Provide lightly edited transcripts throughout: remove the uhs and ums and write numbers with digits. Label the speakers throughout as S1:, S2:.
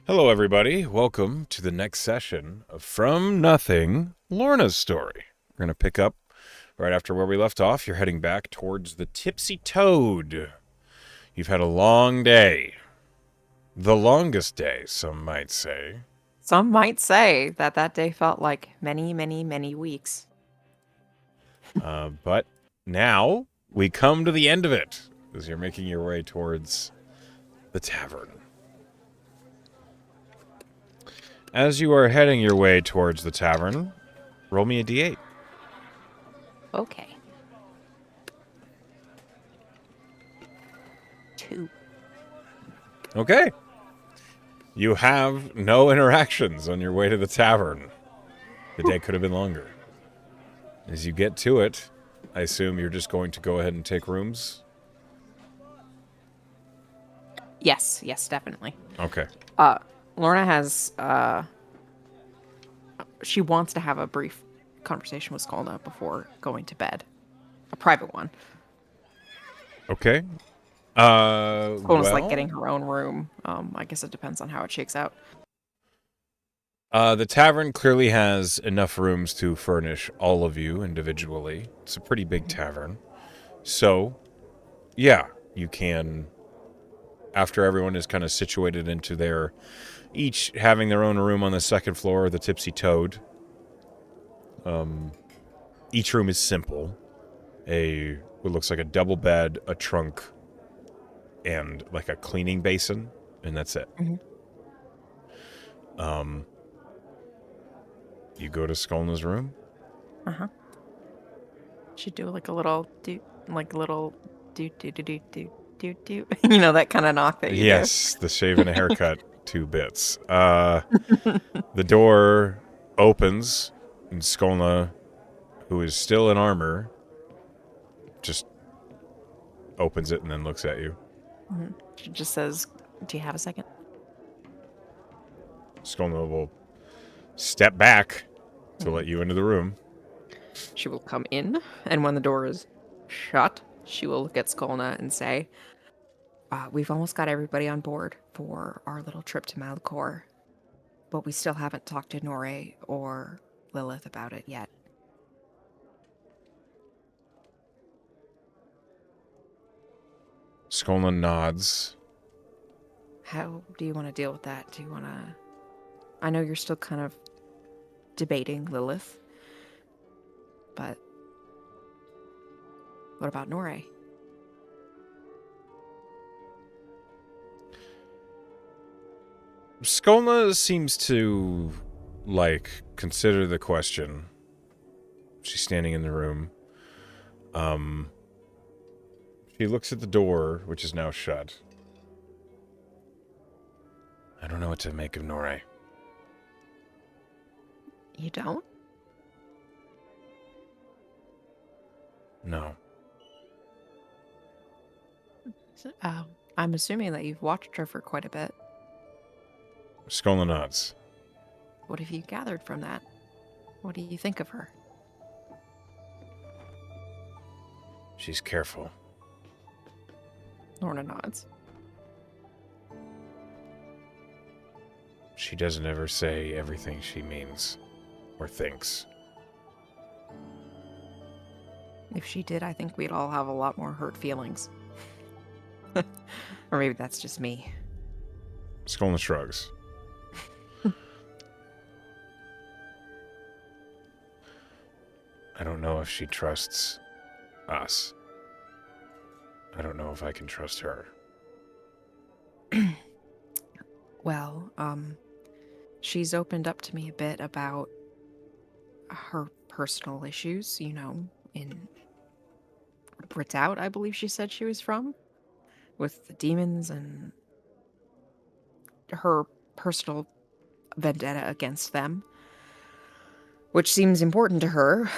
S1: Hello, everybody. Welcome to the next session of From Nothing, Lorna's story. We're going to pick up right after where we left off. You're heading back towards the Tipsy Toad. You've had a long day. The longest day, some might say.
S2: Some might say that that day felt like many, many, many weeks.
S1: But now we come to the end of it as you're making your way towards the tavern. As you are heading your way towards the tavern, roll me a d8.
S2: Okay. 2.
S1: Okay. You have no interactions on your way to the tavern. The day could have been longer. As you get to it, I assume you're just going to go ahead and take rooms?
S2: Yes, definitely.
S1: Okay.
S2: Lorna has she wants to have a brief conversation with Skolna before going to bed. A private one.
S1: Okay.
S2: Skolna's like
S1: Well,
S2: getting her own room. I guess it depends on how it shakes out.
S1: the tavern clearly has enough rooms to furnish all of you individually. It's a pretty big tavern. So, yeah, you can, after everyone is kind of situated into their, each having their own room on the second floor of the Tipsy Toad. Each room is simple. What looks like a double bed, a trunk, and like a cleaning basin, and that's it.
S2: Mm-hmm.
S1: You go to Skolna's room.
S2: Uh-huh. Should do like a little do like a little do do do do do do do. You know, that kind of knock that you do.
S1: Yes, the shave and a haircut, 2 bits. The door opens, and Skolna, who is still in armor, just opens it and then looks at you.
S2: Mm-hmm. She just says, "Do you have a second?"
S1: Skolna will step back to let you into the room.
S2: She will come in, and when the door is shut, she will look at Skolna and say, we've almost got everybody on board for our little trip to Malcor, but we still haven't talked to Nore or Lilith about it yet."
S1: Skolna nods.
S2: How do you want to deal with that? Do you want to... I know you're still kind of debating Lilith, but what about Nore?
S1: Skolna seems to, consider the question. She's standing in the room. She looks at the door, which is now shut. I don't know what to make of Norre.
S2: You don't?
S1: No.
S2: I'm assuming that you've watched her for quite a bit.
S1: Skolna nods.
S2: What have you gathered from that? What do you think of her?
S1: She's careful.
S2: Lorna nods.
S1: She doesn't ever say everything she means or thinks.
S2: If she did, I think we'd all have a lot more hurt feelings. Or maybe that's just me.
S1: Skolna shrugs. I don't know if she trusts us. I don't know if I can trust her.
S2: Well, she's opened up to me a bit about her personal issues, you know, in Britout, I believe she said she was from, with the demons and her personal vendetta against them, which seems important to her,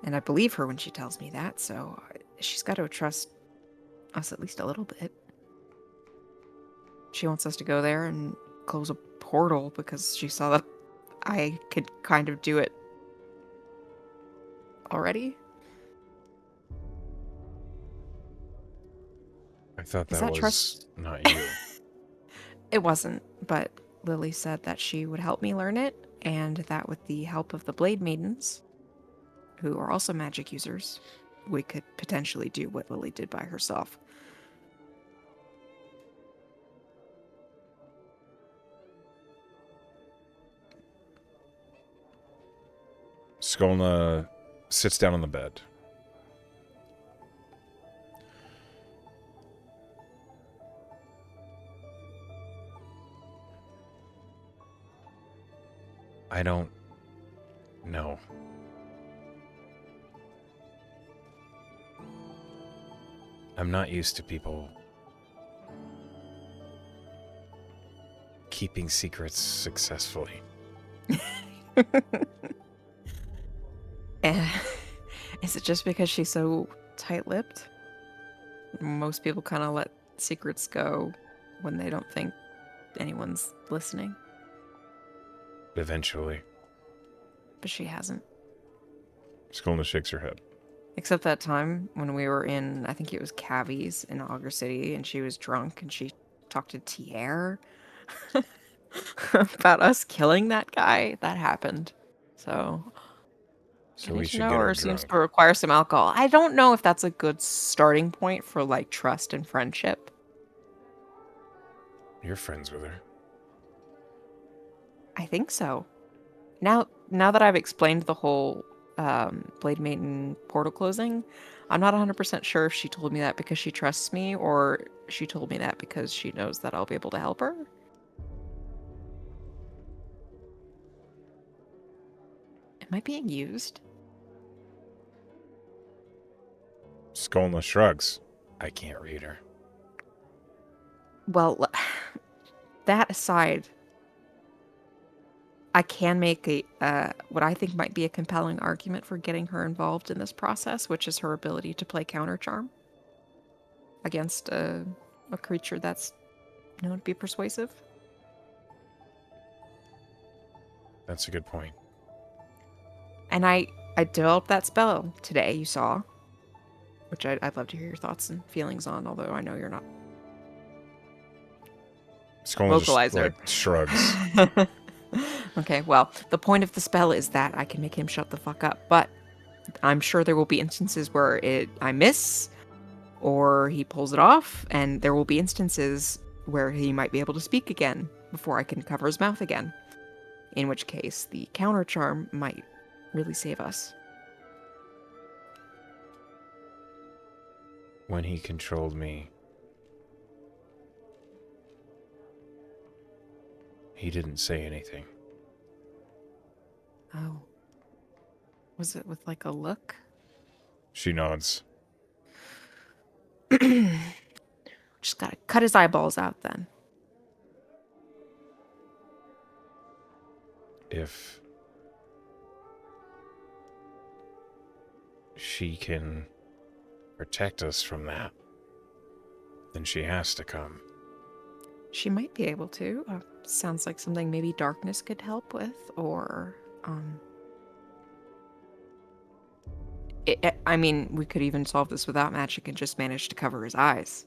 S2: and I believe her when she tells me that, so she's got to trust us at least a little bit. She wants us to go there and close a portal because she saw that I could kind of do it already.
S1: I thought
S2: Is
S1: that
S2: that
S1: was
S2: trust?
S1: not you.
S2: It wasn't, but Lily said that she would help me learn it, and that with the help of the Blade Maidens, who are also magic users, we could potentially do what Lily did by herself.
S1: Skolna sits down on the bed. I don't know. I'm not used to people keeping secrets successfully.
S2: Is it just because she's so tight-lipped? Most people kind of let secrets go when they don't think anyone's listening,
S1: Eventually.
S2: but she hasn't.
S1: Skolna shakes her head.
S2: Except that time when we were in, I think it was Cavi's in Augur City, and she was drunk and she talked to Tierre about us killing that guy. That happened. So
S1: So
S2: getting
S1: we
S2: to
S1: should
S2: know
S1: get her
S2: her seems
S1: drunk.
S2: to require some alcohol. I don't know if that's a good starting point for like trust and friendship.
S1: You're friends with her.
S2: I think so. Now that I've explained the whole Blade Maiden portal closing, I'm not 100% sure if she told me that because she trusts me or she told me that because she knows that I'll be able to help her. Am I being used?
S1: Skolna shrugs. I can't read her.
S2: Well, that aside, I can make a what I think might be a compelling argument for getting her involved in this process, which is her ability to play counter charm against a creature that's known to be persuasive.
S1: That's a good point.
S2: And I developed that spell today, you saw, which I'd love to hear your thoughts and feelings on, although I know you're not
S1: Skolna just,
S2: vocalizer.
S1: shrugs.
S2: Okay, well, the point of the spell is that I can make him shut the fuck up, but I'm sure there will be instances where I miss or he pulls it off, and there will be instances where he might be able to speak again before I can cover his mouth again. In which case, the counter charm might really save us.
S1: When he controlled me, he didn't say anything.
S2: Oh. Was it with like a look?
S1: She nods.
S2: Just gotta cut his eyeballs out then.
S1: If she can protect us from that, then she has to come.
S2: She might be able to. Sounds like something maybe darkness could help with, or I mean, we could even solve this without magic and just manage to cover his eyes.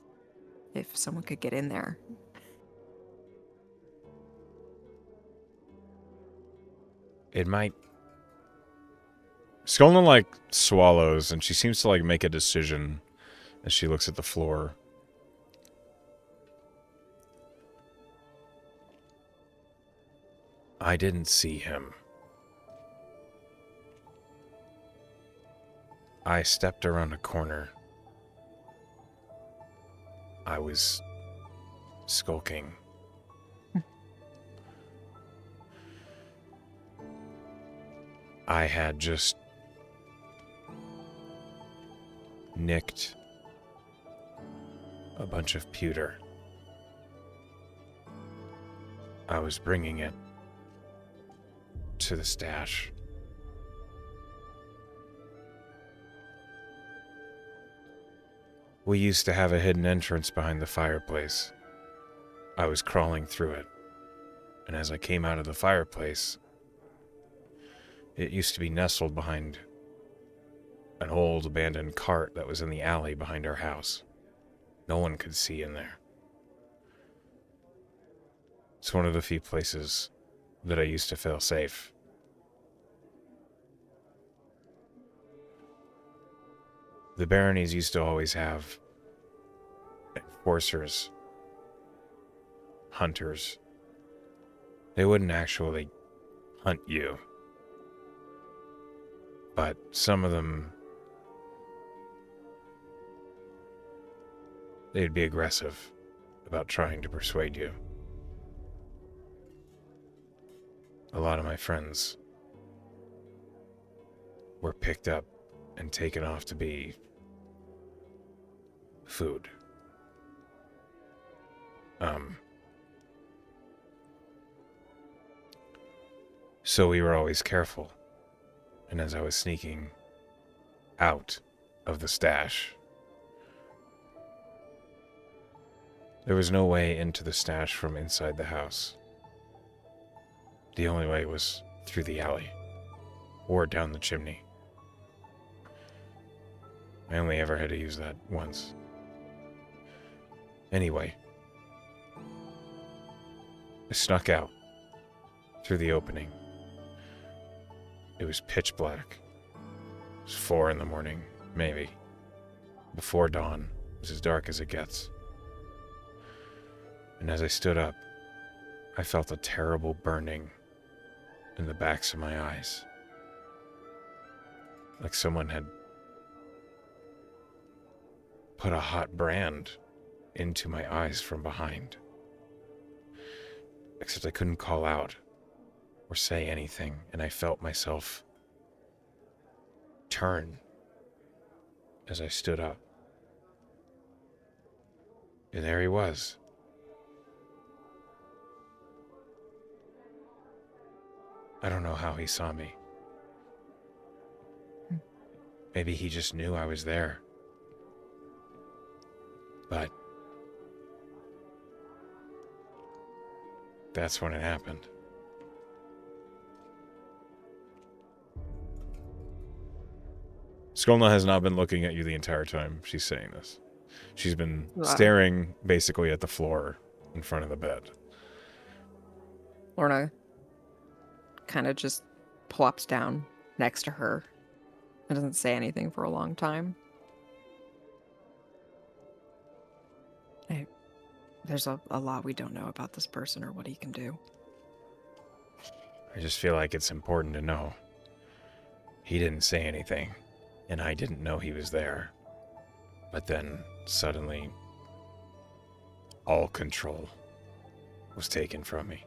S2: If someone could get in there.
S1: It might. Skolna, swallows, and she seems to, make a decision as she looks at the floor. I didn't see him. I stepped around a corner. I was skulking. I had just nicked a bunch of pewter. I was bringing it to the stash. We used to have a hidden entrance behind the fireplace. I was crawling through it, and as I came out of the fireplace, it used to be nestled behind an old abandoned cart that was in the alley behind our house. No one could see in there. It's one of the few places that I used to feel safe. The baronies used to always have enforcers, hunters. They wouldn't actually hunt you, but some of them, they'd be aggressive about trying to persuade you. A lot of my friends were picked up and taken off to be food. So we were always careful. And as I was sneaking out of the stash, there was no way into the stash from inside the house. The only way was through the alley or down the chimney. I only ever had to use that once. Anyway, I snuck out through the opening. It was pitch black. It was 4 a.m, maybe. Before dawn. It was as dark as it gets. And as I stood up, I felt a terrible burning in the backs of my eyes. Like someone had put a hot brand into my eyes from behind. Except I couldn't call out or say anything, and I felt myself turn as I stood up. And there he was. I don't know how he saw me. Maybe he just knew I was there. But that's when it happened. Skolna has not been looking at you the entire time she's saying this. She's been staring basically at the floor in front of the bed.
S2: Lorna kind of just plops down next to her and doesn't say anything for a long time. There's a lot we don't know about this person or what he can do.
S1: I just feel like it's important to know. He didn't say anything, and I didn't know he was there. But then, suddenly, all control was taken from me.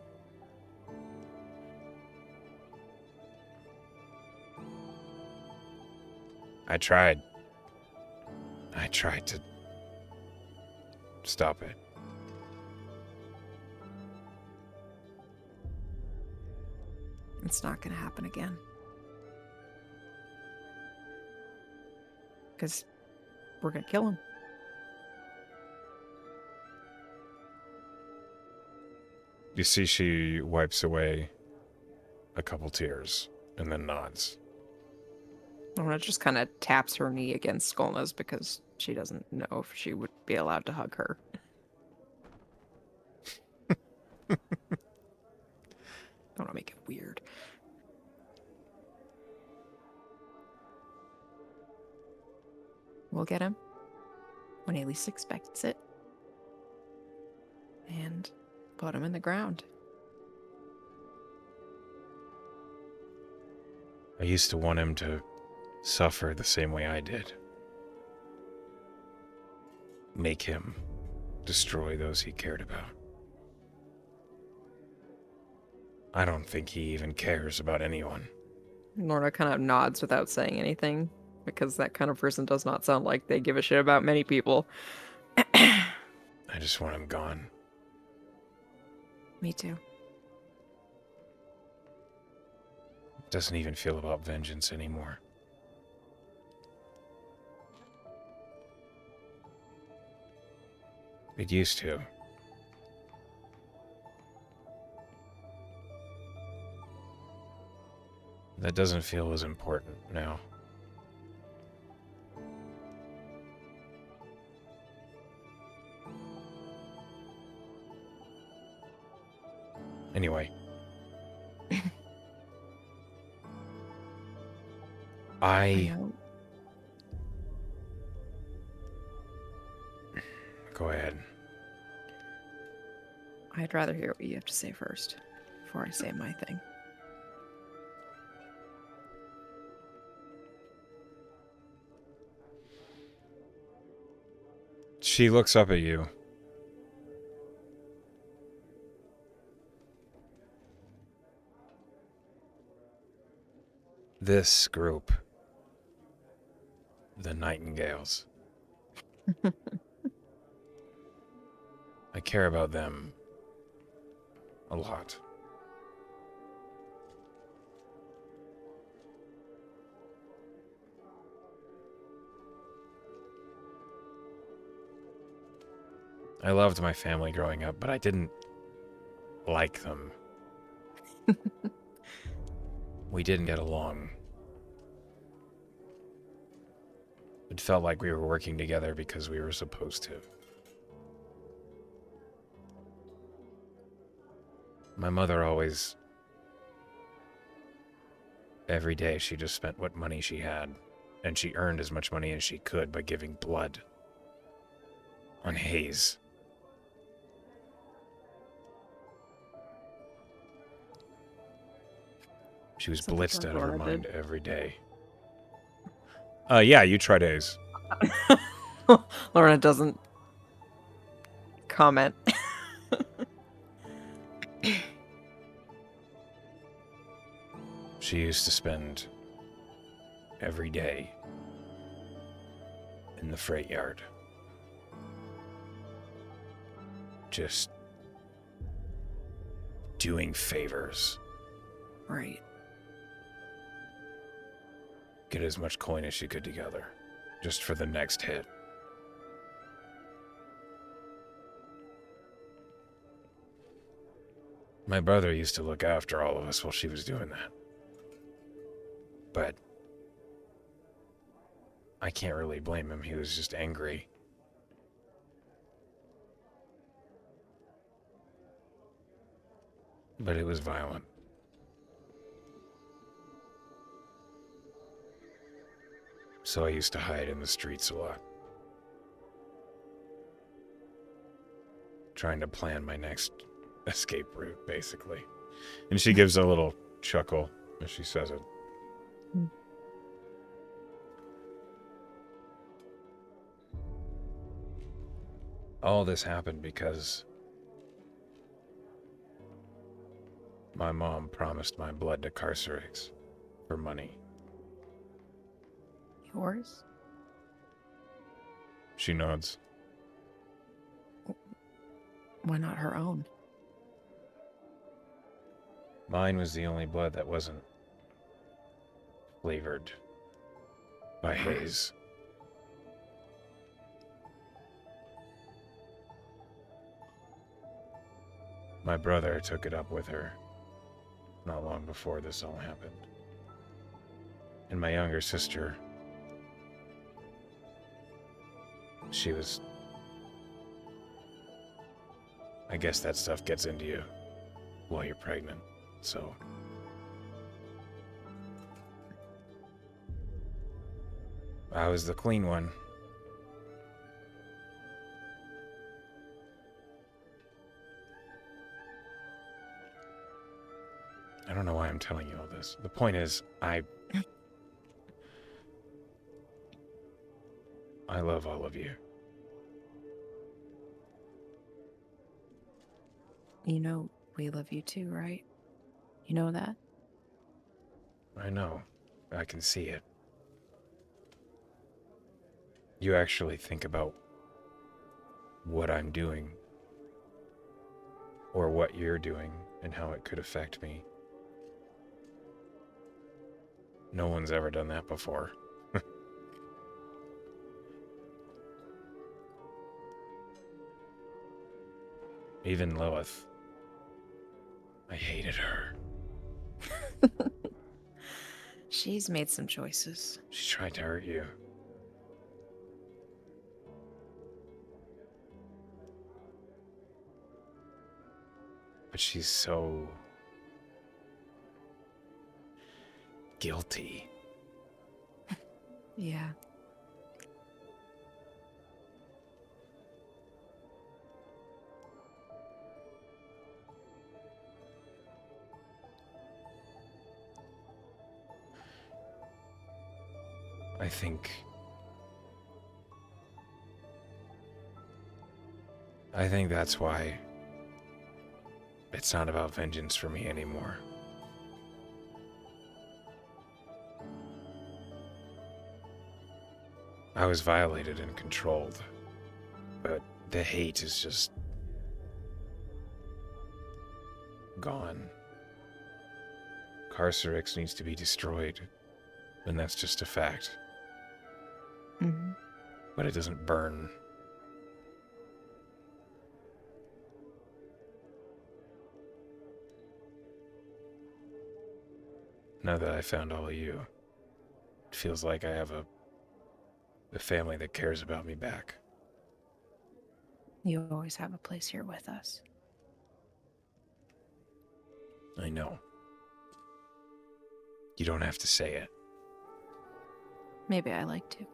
S1: I tried to stop it.
S2: It's not going to happen again. Because we're going to kill him.
S1: You see she wipes away a couple tears and then nods.
S2: Lorna just kind of taps her knee against Skolna's because she doesn't know if she would be allowed to hug her. Don't want to make it weird. We'll get him when he least expects it and put him in the ground.
S1: I used to want him to suffer the same way I did. Make him destroy those he cared about. I don't think he even cares about anyone.
S2: Lorna kind of nods without saying anything, because that kind of person does not sound like they give a shit about many people.
S1: I just want him gone.
S2: Me too.
S1: Doesn't even feel about vengeance anymore. It used to. That doesn't feel as important now. Anyway.
S2: I
S1: I...
S2: know.
S1: Go ahead.
S2: I'd rather hear what you have to say first before I say my thing.
S1: She looks up at you. This group, the Nightingales, I care about them a lot. I loved my family growing up, but I didn't like them. We didn't get along. It felt like we were working together because we were supposed to. My mother always... Every day she just spent what money she had, and she earned as much money as she could by giving blood on Hayes. She was
S2: Something
S1: blitzed
S2: like
S1: out of her
S2: Lorna
S1: mind
S2: did.
S1: every day. Yeah, you tried Hayes.
S2: Lorna doesn't comment.
S1: She used to spend every day in the freight yard. Just doing favors.
S2: Right.
S1: Get as much coin as she could together. Just for the next hit. My brother used to look after all of us while she was doing that. But I can't really blame him. He was just angry. But it was violent. So I used to hide in the streets a lot. Trying to plan my next escape route, basically. And she gives a little chuckle as she says it.
S2: Hmm.
S1: All this happened because my mom promised my blood to Carcerix for money.
S2: Yours?
S1: She nods.
S2: Why not her own?
S1: Mine was the only blood that wasn't flavored by Hayes. My brother took it up with her not long before this all happened. And my younger sister, she was... I guess that stuff gets into you while you're pregnant, so... I was the clean one. I don't know why I'm telling you all this. The point is, I love all of you.
S2: You know we love you too, right? You know that?
S1: I know. I can see it. You actually think about what I'm doing, or what you're doing, and how it could affect me. No one's ever done that before. Even Lilith. I hated her.
S2: She's made some choices.
S1: She tried to hurt you. But she's so guilty.
S2: Yeah.
S1: I think that's why it's not about vengeance for me anymore. I was violated and controlled, but the hate is just gone. Carcerix needs to be destroyed, and that's just a fact.
S2: Mm-hmm.
S1: But it doesn't burn. Now that I found all of you, it feels like I have a family that cares about me back.
S2: You always have a place here with us.
S1: I know. You don't have to say it.
S2: Maybe I like to.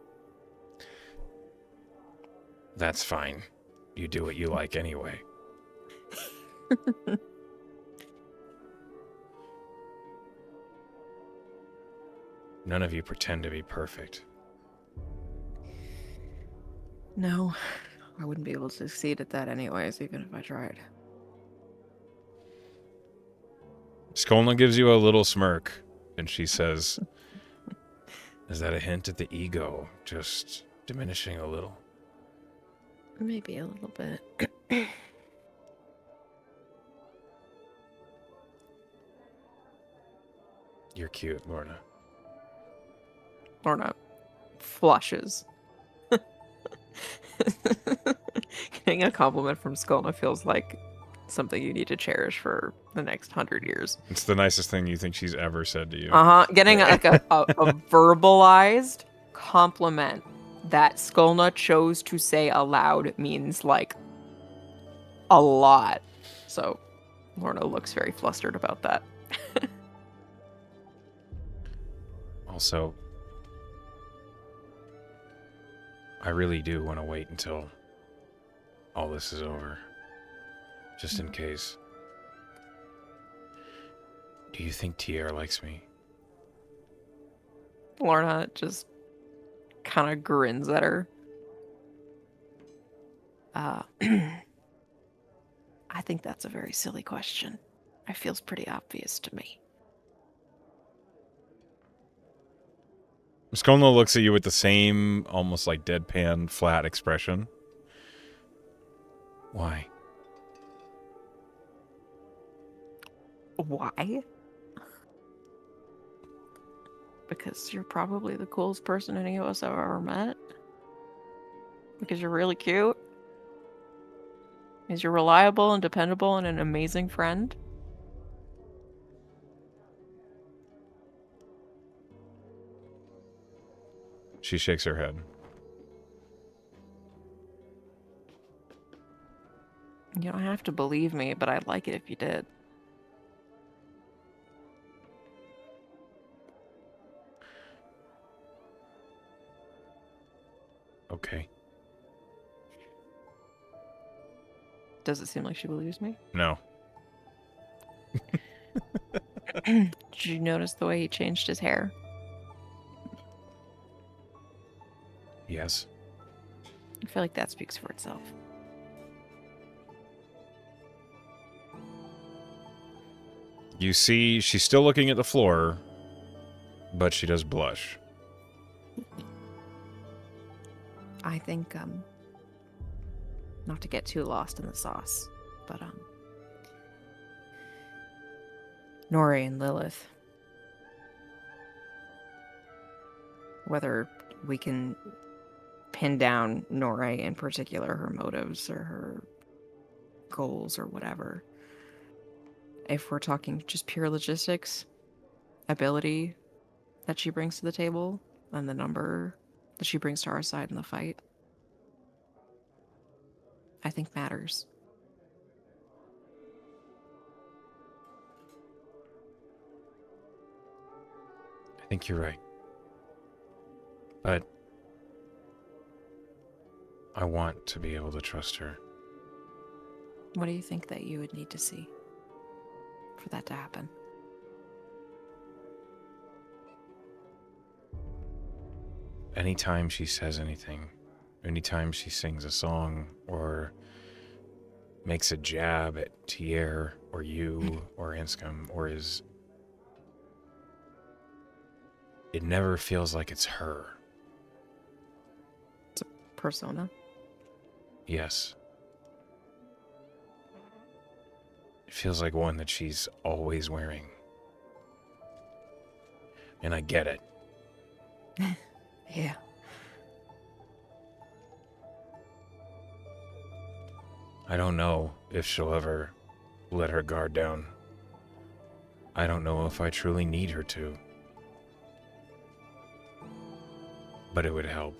S1: That's fine. You do what you like anyway. None of you pretend to be perfect.
S2: No, I wouldn't be able to succeed at that anyways, even if I tried.
S1: Skolna gives you a little smirk, and she says, "Is that a hint at the ego just diminishing a little?"
S2: Maybe a little bit.
S1: You're cute, Lorna.
S2: Lorna flushes. Getting a compliment from Skolna feels like something you need to cherish for the next 100 years.
S1: It's the nicest thing you think she's ever said to you.
S2: Getting like a verbalized compliment that Skolna chose to say aloud means like a lot. So Lorna looks very flustered about that.
S1: Also, I really do want to wait until all this is over. Just in case. Do you think Tierra likes me?
S2: Lorna just kind of grins at her. I think that's a very silly question. It feels pretty obvious to me.
S1: Skolna looks at you with the same, almost like deadpan, flat expression. Why?
S2: Why? Because you're probably the coolest person any of us have ever met. Because you're really cute. Because you're reliable and dependable and an amazing friend.
S1: She shakes her head.
S2: You don't have to believe me, but I'd like it if you did.
S1: Okay.
S2: Does it seem like she believes me?
S1: No.
S2: Did you notice the way he changed his hair?
S1: Yes.
S2: I feel like that speaks for itself.
S1: You see, she's still looking at the floor, but she does blush.
S2: I think, not to get too lost in the sauce, but, Nori and Lilith, whether we can pin down Nori in particular, her motives or her goals or whatever, if we're talking just pure logistics, ability that she brings to the table, and the number that she brings to our side in the fight, I think matters.
S1: think you're right. But I want to be able to trust her.
S2: What do you think that you would need to see for that to happen?
S1: Anytime she says anything, anytime she sings a song or makes a jab at Tier or you or Anscombe or is... It never feels like it's her.
S2: It's a persona.
S1: Yes. It feels like one that she's always wearing. And I get it.
S2: Yeah.
S1: I don't know if she'll ever let her guard down. I don't know if I truly need her to. But it would help.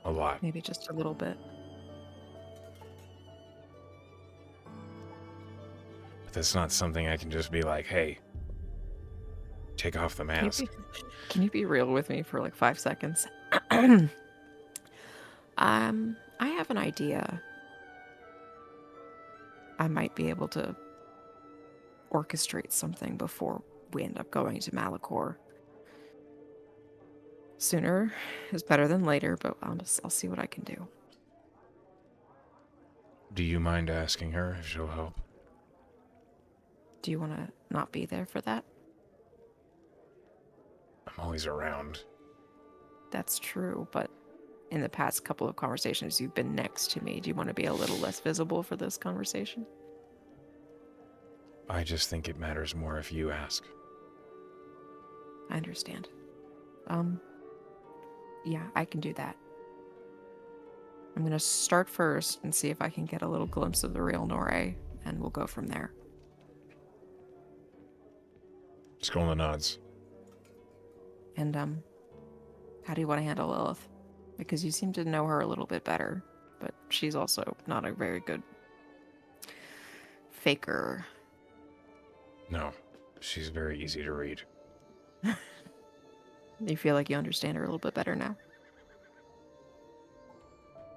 S1: A lot.
S2: Maybe just a little bit.
S1: But that's not something I can just be like, hey, take off the mask.
S2: Can you be real with me for like 5 seconds? I have an idea. I might be able to orchestrate something before we end up going to Malachor. Sooner is better than later, but I'll see what I can do.
S1: Do you mind asking her if she'll help?
S2: Do you want to not be there for that?
S1: I'm always around.
S2: That's true, but in the past couple of conversations, you've been next to me. Do you want to be a little less visible for this conversation?
S1: I just think it matters more if you ask.
S2: I understand. Yeah, I can do that. I'm going to start first and see if I can get a little glimpse of the real Norre, and we'll go from there.
S1: Skolna nods.
S2: And, how do you want to handle Lilith? Because you seem to know her a little bit better, but she's also not a very good faker.
S1: No, she's very easy to read.
S2: You feel like you understand her a little bit better now?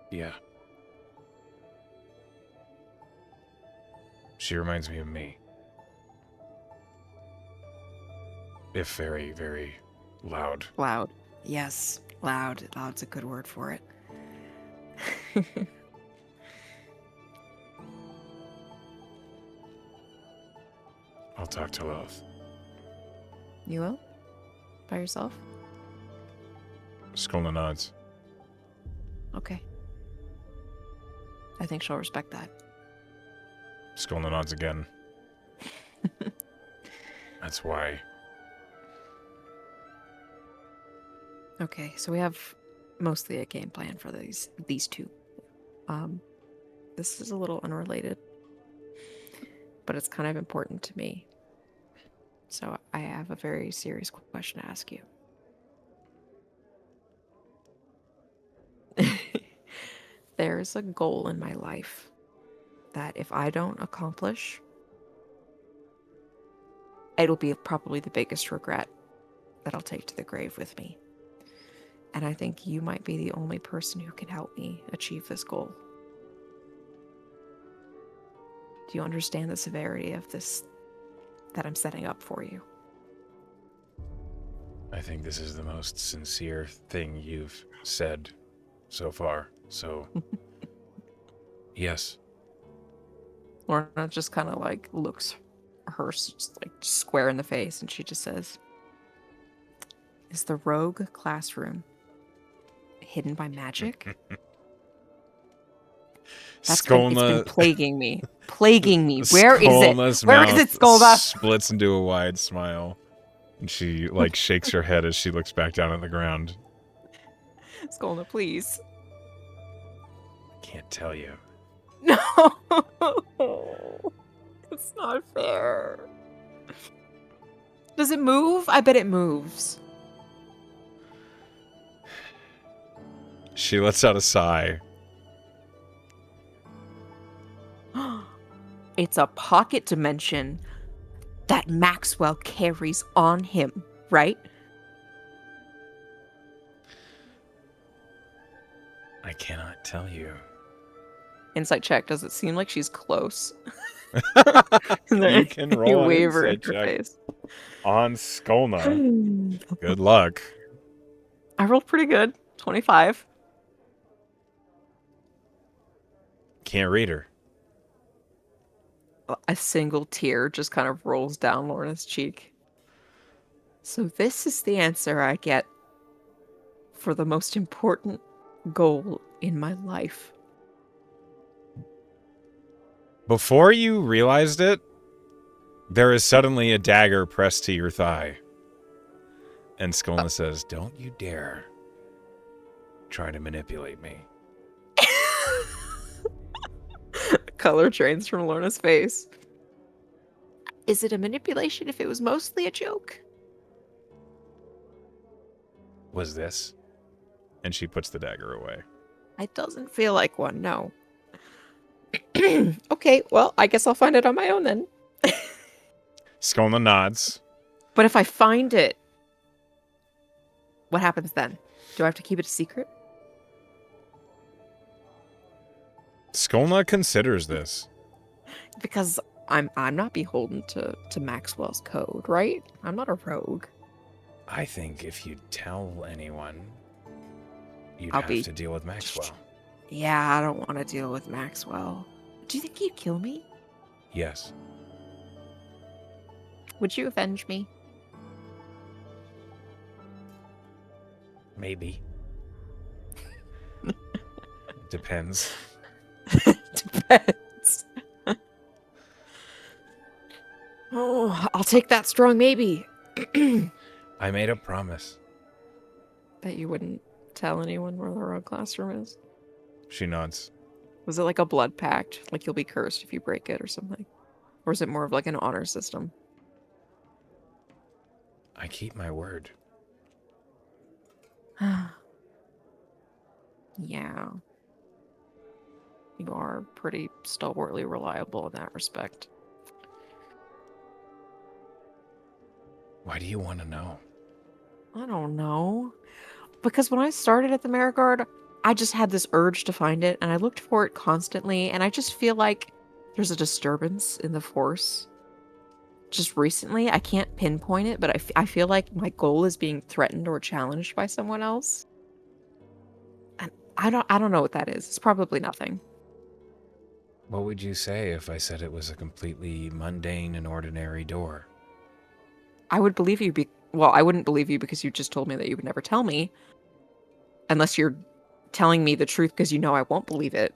S1: Yeah. She reminds me of me. If very, very loud.
S2: Loud. Yes, loud. Loud's a good word for it.
S1: I'll talk to Lilith.
S2: You will? By yourself?
S1: Skolna nods.
S2: Okay. I think she'll respect that.
S1: Skolna nods again. That's why.
S2: Okay, so we have mostly a game plan for these two. This is a little unrelated, but it's kind of important to me. So I have a very serious question to ask you. There's a goal in my life that if I don't accomplish, it'll be probably the biggest regret that I'll take to the grave with me. And I think you might be the only person who can help me achieve this goal. Do you understand the severity of this that I'm setting up for you?
S1: I think this is the most sincere thing you've said so far. So, yes.
S2: Lorna just kind of like looks her just like square in the face, and she just says, "Is the rogue classroom hidden by magic?" It's been plaguing me. Where is it? Where is it, Skolna?
S1: Splits into a wide smile. And she like shakes her head as she looks back down at the ground.
S2: Skolna, please.
S1: Can't tell you.
S2: No. It's not fair. Does it move? I bet it moves.
S1: She lets out a sigh.
S2: It's a pocket dimension that Maxwell carries on him, right?
S1: I cannot tell you.
S2: Insight check. Does it seem like she's close? Is there
S1: You can
S2: any
S1: roll an
S2: waver in
S1: insight
S2: her
S1: check
S2: face?
S1: on Skolna. Good luck.
S2: I rolled pretty good. 25.
S1: Can't read her.
S2: A single tear just kind of rolls down Lorna's cheek. So this is the answer I get for the most important goal in my life.
S1: Before you realized it, there is suddenly a dagger pressed to your thigh. And Skolna says, "Don't you dare try to manipulate me."
S2: Color drains from Lorna's face. Is it a manipulation if it was mostly a joke?
S1: Was this? And she puts the dagger away.
S2: It doesn't feel like one, no. Okay, well, I guess I'll find it on my own then.
S1: Skolna nods.
S2: But if I find it, what happens then? Do I have to keep it a secret?
S1: Skolna considers this.
S2: Because I'm not beholden to Maxwell's code, right? I'm not a rogue.
S1: I think if you tell anyone, you'd
S2: I'll
S1: have
S2: be-
S1: to deal with Maxwell.
S2: Yeah, I don't want to deal with Maxwell. Do you think he'd kill me?
S1: Yes.
S2: Would you avenge me?
S1: Maybe. Depends.
S2: Depends. Oh, I'll take that strong maybe.
S1: I made a promise.
S2: That you wouldn't tell anyone where the rogue classroom is?
S1: She nods.
S2: Was it like a blood pact? Like you'll be cursed if you break it or something? Or is it more of like an honor system?
S1: I keep my word.
S2: Yeah. You are pretty stalwartly reliable in that respect.
S1: Why do you want to know?
S2: I don't know. Because when I started at the Marigard, I just had this urge to find it, and I looked for it constantly, and I just feel like there's a disturbance in the Force. Just recently, I can't pinpoint it, but I feel like my goal is being threatened or challenged by someone else. And I don't know what that is. It's probably nothing.
S1: What would you say if I said it was a completely mundane and ordinary door?
S2: I would believe you. Well, I wouldn't believe you because you just told me that you would never tell me, unless you're telling me the truth because you know I won't believe it,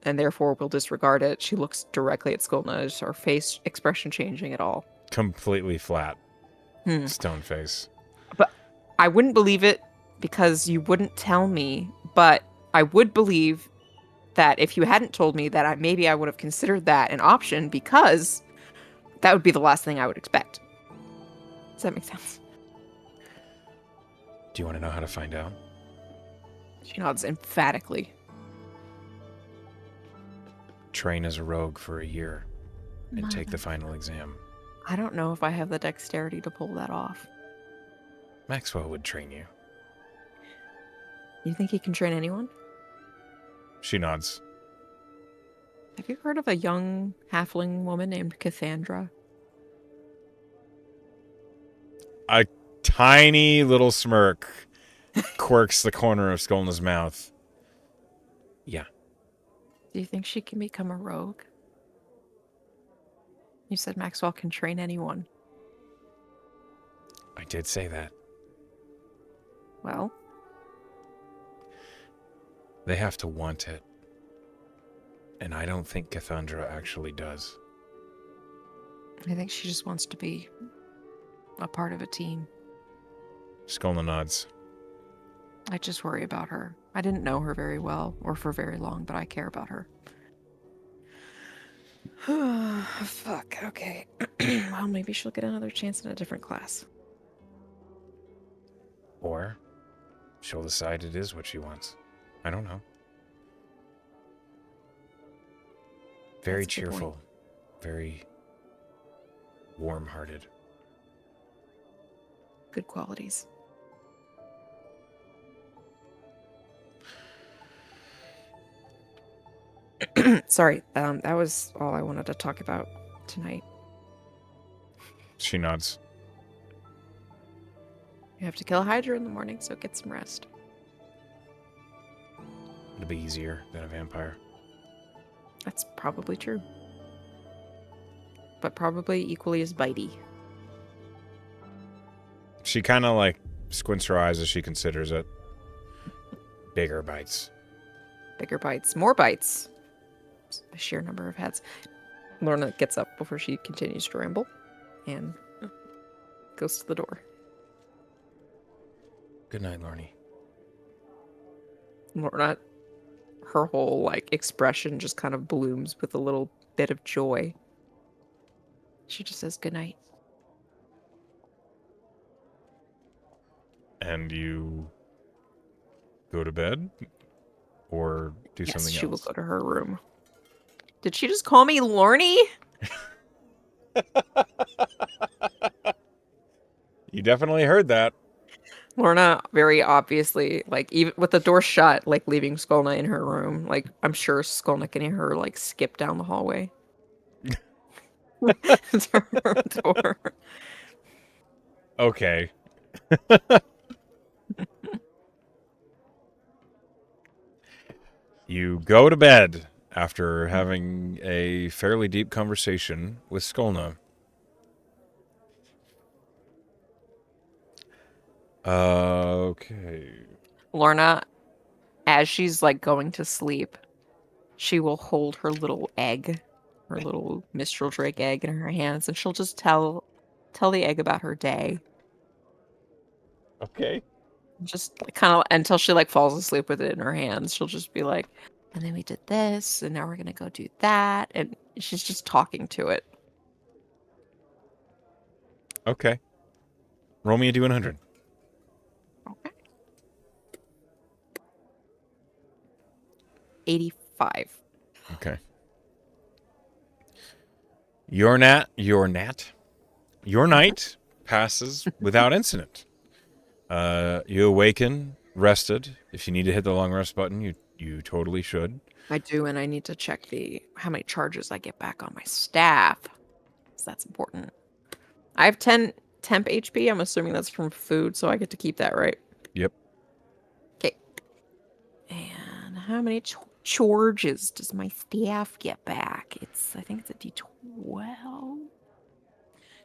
S2: and therefore will disregard it. She looks directly at Skolna, is her face expression changing at all?
S1: Completely flat. Stone face.
S2: But I wouldn't believe it because you wouldn't tell me, but I would believe that if you hadn't told me that maybe I would have considered that an option because that would be the last thing I would expect. Does that make sense?
S1: Do you want to know how to find out?
S2: She nods emphatically.
S1: Train as a rogue for a year and take the final exam.
S2: I don't know if I have the dexterity to pull that off.
S1: Maxwell would train you.
S2: You think he can train anyone?
S1: She nods.
S2: Have you heard of a young halfling woman named Cassandra?
S1: A tiny little smirk quirks the corner of Skolna's mouth. Yeah.
S2: Do you think she can become a rogue? You said Maxwell can train anyone.
S1: I did say that.
S2: Well,
S1: They have to want it. And I don't think Cassandra actually does.
S2: I think she just wants to be a part of a team.
S1: Skolna nods.
S2: I just worry about her. I didn't know her very well or for very long, but I care about her. Fuck, okay. Well, maybe she'll get another chance in a different class.
S1: Or she'll decide it is what she wants. I don't know. Very
S2: That's a good
S1: cheerful.
S2: point.
S1: Very warm-hearted.
S2: Good qualities. Sorry, that was all I wanted to talk about tonight.
S1: She nods.
S2: You have to kill a Hydra in the morning, so get some rest.
S1: It'll be easier than a vampire.
S2: That's probably true. But probably equally as bitey.
S1: She kind of like squints her eyes as she considers it. Bigger bites.
S2: Bigger bites, more bites. The sheer number of heads. Lorna gets up before she continues to ramble and goes to the door.
S1: Good night, Lorny.
S2: Lorna, her whole like expression just kind of blooms with a little bit of joy. She just says good night.
S1: And you go to bed? Or do
S2: Yes,
S1: something
S2: she will
S1: else?
S2: go to her room. Did she just call me Lorny?
S1: You definitely heard that.
S2: Lorna very obviously, like, even with the door shut, like, leaving Skolna in her room. Like, I'm sure Skolna can hear her, like, skip down the hallway. To her door.
S1: Okay. You go to bed after having a fairly deep conversation with Skolna. Okay.
S2: Lorna, as she's, like, going to sleep, she will hold her little egg, her little Mistral Drake egg in her hands, and she'll just tell the egg about her day.
S1: Okay.
S2: Just kind of until she like falls asleep with it in her hands. She'll just be like, and then we did this, and now we're gonna go do that, and she's just talking to it.
S1: Okay. Roll me a D100.
S2: Okay. 85.
S1: Okay. Your night passes without incident. You awaken, rested. If you need to hit the long rest button, you totally should.
S2: I do, and I need to check how many charges I get back on my staff. So that's important. I have 10 temp HP. I'm assuming that's from food, so I get to keep that, right?
S1: Yep.
S2: Okay. And how many charges does my staff get back? I think it's a D12.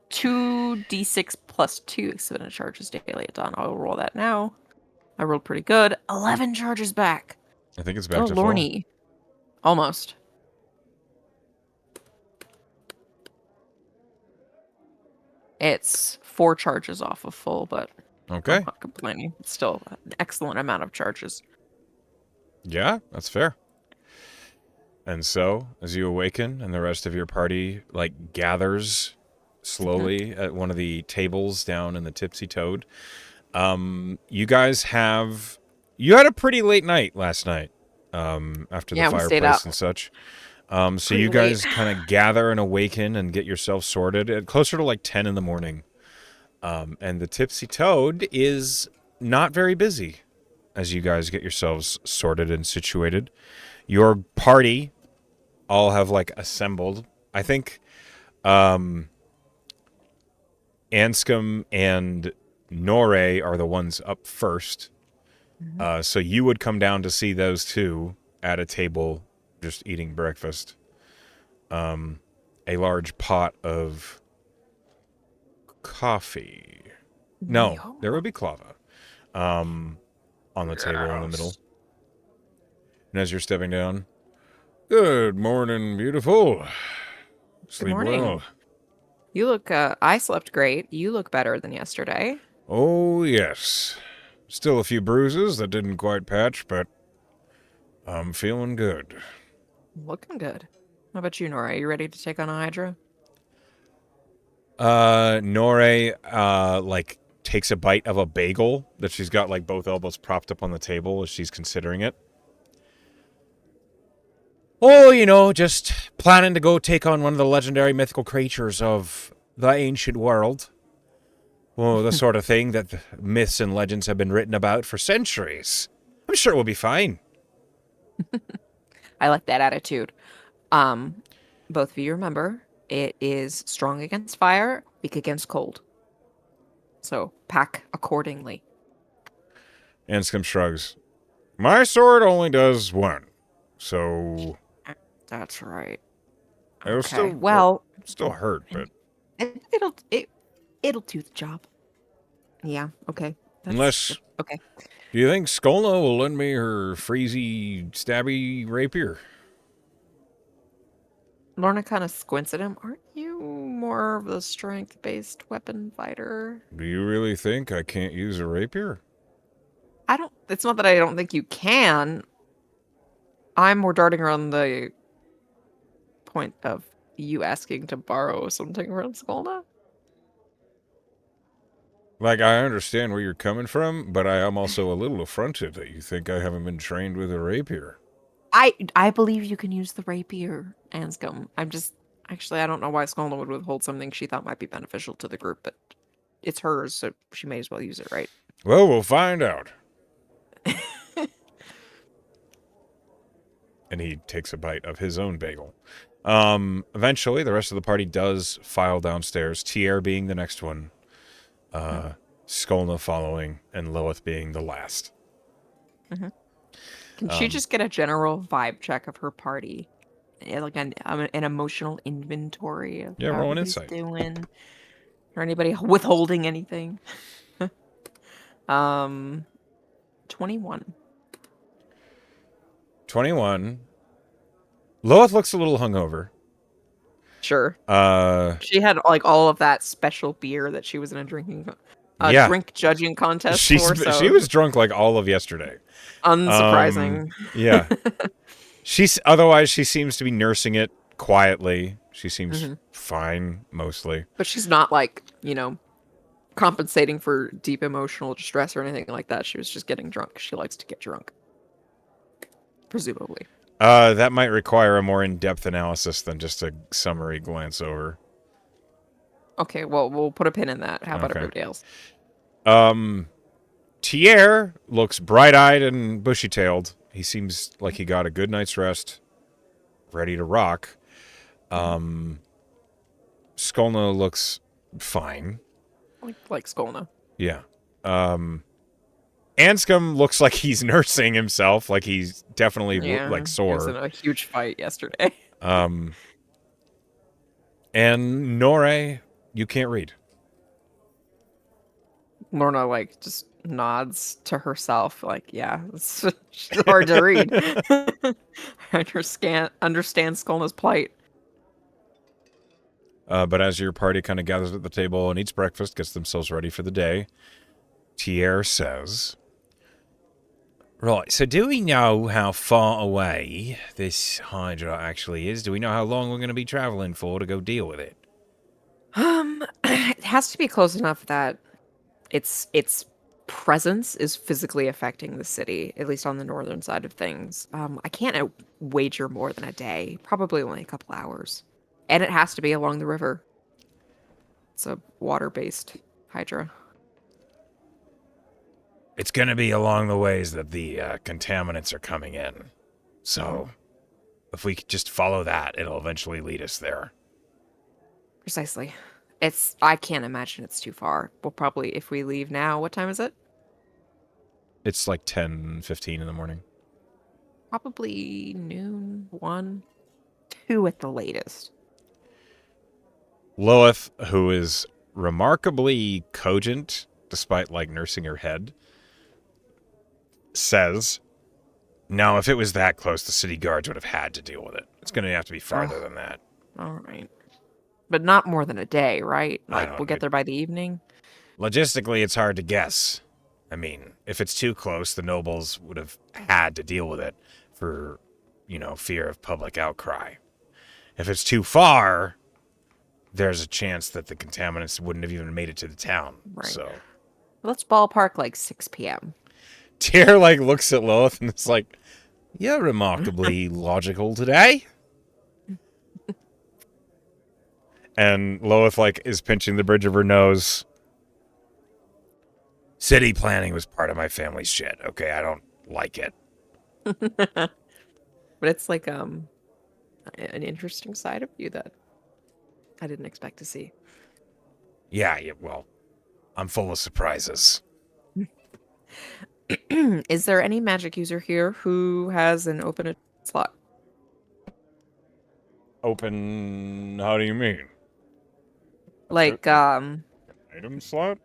S2: 2d6 plus 2 expended charges daily at dawn. I'll roll that now. I rolled pretty good. 11 charges back.
S1: I think it's back
S2: Go,
S1: to full.
S2: Lorny. Almost. It's 4 charges off of full, but
S1: Okay.
S2: I'm not complaining. It's still an excellent amount of charges.
S1: Yeah, that's fair. And so, as you awaken and the rest of your party like gathers slowly at one of the tables down in the Tipsy Toad, you guys you had a pretty late night last night after the
S2: Yeah, we stayed up
S1: fireplace and such. So
S2: pretty
S1: you
S2: late.
S1: guys kind of gather and awaken and get yourself sorted at closer to like 10 in the morning. And the Tipsy Toad is not very busy as you guys get yourselves sorted and situated. Your party all have like assembled. I think Anscombe and Norre are the ones up first. So you would come down to see those two at a table just eating breakfast. A large pot of coffee. No, there would be clava on the table in the middle. And as you're stepping down, good morning, beautiful.
S2: Good
S1: Sleep
S2: morning.
S1: well.
S2: You look, I slept great. You look better than yesterday.
S1: Oh, yes. Still a few bruises that didn't quite patch, but I'm feeling good.
S2: Looking good. How about you, Nora? Are you ready to take on a Hydra?
S1: Norre, like, takes a bite of a bagel that she's got, like, both elbows propped up on the table as she's considering it. Oh, just planning to go take on one of the legendary mythical creatures of the ancient world. Oh, the sort of thing that the myths and legends have been written about for centuries. I'm sure we'll be fine.
S2: I like that attitude. Um, both of you remember it is strong against fire, weak against cold. So pack accordingly.
S1: Anscombe shrugs. My sword only does one, so
S2: That's right.
S1: it'll
S2: Okay.
S1: still
S2: Well,
S1: still hurt, but
S2: it'll do the job. Yeah. Okay.
S1: unless
S2: Okay.
S1: do you think Skolna will lend me her freezy stabby rapier?
S2: Lorna kind of squints at him. Aren't you more of a strength-based weapon fighter?
S1: Do you really think I can't use a rapier?
S2: I don't. It's not that I don't think you can. I'm more darting around the point of you asking to borrow something from Skolna.
S1: Like, I understand where you're coming from, but I am also a little affronted that you think I haven't been trained with a rapier.
S2: I believe you can use the rapier, Anscombe. I'm just actually I don't know why Skolna would withhold something she thought might be beneficial to the group, but it's hers, so she may as well use it, right?
S1: Well, we'll find out. And he takes a bite of his own bagel. Eventually, the rest of the party does file downstairs, Tier being the next one, Skolna following, and Lilith being the last.
S2: Mm-hmm. Can she just get a general vibe check of her party? Like an emotional inventory of
S1: Yeah,
S2: how
S1: roll an
S2: everybody's
S1: insight.
S2: doing, or anybody withholding anything? 21.
S1: 21. Lilith looks a little hungover.
S2: Sure.
S1: Uh,
S2: She had like all of that special beer that she was in a
S1: yeah.
S2: drink judging contest
S1: She's
S2: for,
S1: she
S2: so
S1: was drunk like all of yesterday.
S2: unsurprising.
S1: Yeah. Otherwise she seems to be nursing it quietly. She seems
S2: Hmm.
S1: fine mostly.
S2: But she's not like, compensating for deep emotional distress or anything like that. She was just getting drunk. She likes to get drunk, presumably.
S1: That might require a more in-depth analysis than just a summary glance over.
S2: Okay, well, we'll put a pin in that. How about
S1: Okay.
S2: everybody else?
S1: Tier looks bright-eyed and bushy-tailed. He seems like he got a good night's rest, ready to rock. Skolna looks fine.
S2: Like Skolna.
S1: Yeah. Anscombe looks like he's nursing himself, like he's definitely
S2: Yeah,
S1: like
S2: he was in
S1: sore.
S2: a huge fight yesterday.
S1: And Nore, you can't read.
S2: Lorna like just nods to herself, like, yeah, it's she's hard to read. Understand Skolna's plight.
S1: But as your party kind of gathers at the table and eats breakfast, gets themselves ready for the day, Tier says, right, so do we know how far away this Hydra actually is? Do we know how long we're going to be traveling for to go deal with it?
S2: It has to be close enough that its presence is physically affecting the city, at least on the northern side of things. I can't wager more than a day, probably only a couple hours. And it has to be along the river. It's a water-based hydra.
S1: It's going to be along the ways that the contaminants are coming in. So if we could just follow that, it'll eventually lead us there.
S2: Precisely. I can't imagine it's too far. We'll probably, if we leave now, what time is it?
S1: It's like 10:15 in the morning.
S2: Probably noon, 1, 2 at the latest.
S1: Lilith, who is remarkably cogent, despite like nursing her head, says, no, if it was that close, the city guards would have had to deal with it. It's going to have to be farther than that.
S2: All right. But not more than a day, right?
S1: I
S2: Like, we'll
S1: don't
S2: get there by the evening?
S1: Logistically, it's hard to guess. I mean, if it's too close, the nobles would have had to deal with it for, fear of public outcry. If it's too far, there's a chance that the contaminants wouldn't have even made it to the town.
S2: Right.
S1: So
S2: Let's ballpark like 6 p.m.
S1: Tyr looks at Lilith and it's like, you're remarkably logical today. And Lilith is pinching the bridge of her nose. City planning was part of my family's shit. Okay, I don't like it.
S2: But it's like an interesting side of you that I didn't expect to see.
S1: Yeah, well, I'm full of surprises.
S2: Is there any magic user here who has an open slot?
S1: Open, how do you mean?
S2: Like,
S1: Item slot?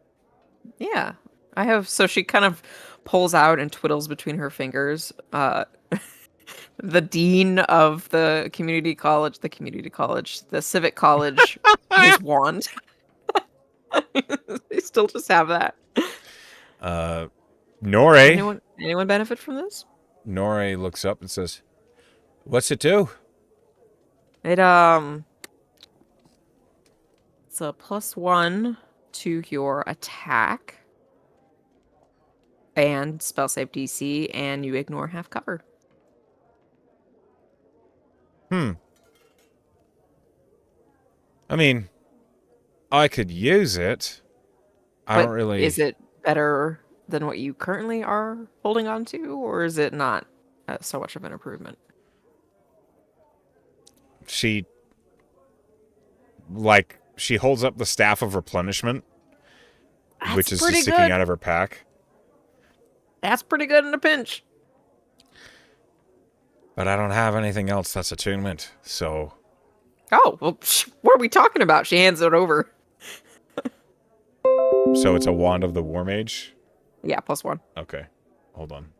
S2: yeah. I have, so she kind of pulls out and twiddles between her fingers, the dean of the the civic college, his wand. They still just have that.
S1: Nore.
S2: Anyone benefit from this?
S1: Nore looks up and says, "What's it do?"
S2: It it's a +1 to your attack and spell save DC, and you ignore half cover.
S1: I mean, I could use it. I
S2: But
S1: don't really.
S2: is it better than what you currently are holding on to, or is it not so much of an improvement?
S1: She holds up the staff of replenishment, which
S2: That's
S1: is
S2: pretty
S1: just sticking
S2: good.
S1: out of her pack.
S2: That's pretty good in a pinch.
S1: But I don't have anything else that's attunement, so.
S2: Oh, well, what are we talking about? She hands it over.
S1: So it's a wand of the War Mage?
S2: Yeah, +1.
S1: Okay. Hold on.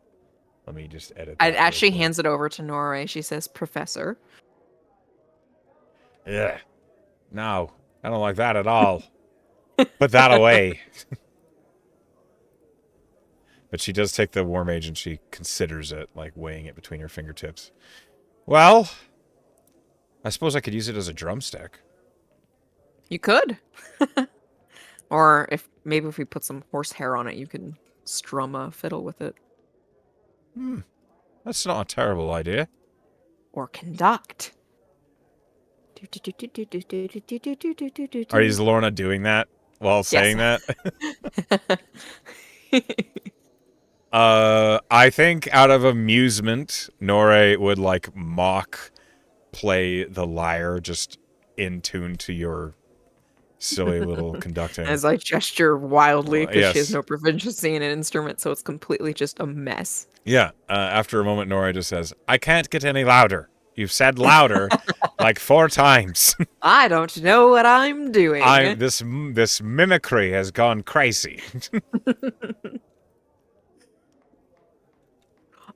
S1: Let me just edit
S2: I
S1: that.
S2: actually hands it over to Norway. She says, "Professor."
S1: Yeah. No, I don't like that at all. Put that away. But she does take the War Mage and she considers it, like weighing it between her fingertips. Well, I suppose I could use it as a drumstick.
S2: You could. Or if we put some horsehair on it, you can strum a fiddle with it.
S1: That's not a terrible idea.
S2: Or conduct.
S1: Is Lorna doing that while saying
S2: Yes.
S1: that? I think out of amusement, Nore would like mock play the lyre just in tune to your silly little conducting.
S2: As I gesture wildly because she has
S1: Yes.
S2: no proficiency in an instrument, so it's completely just a mess.
S1: Yeah. After a moment, Nora just says, "I can't get any louder. You've said louder like 4 times.
S2: I don't know what I'm doing.
S1: This mimicry has gone crazy."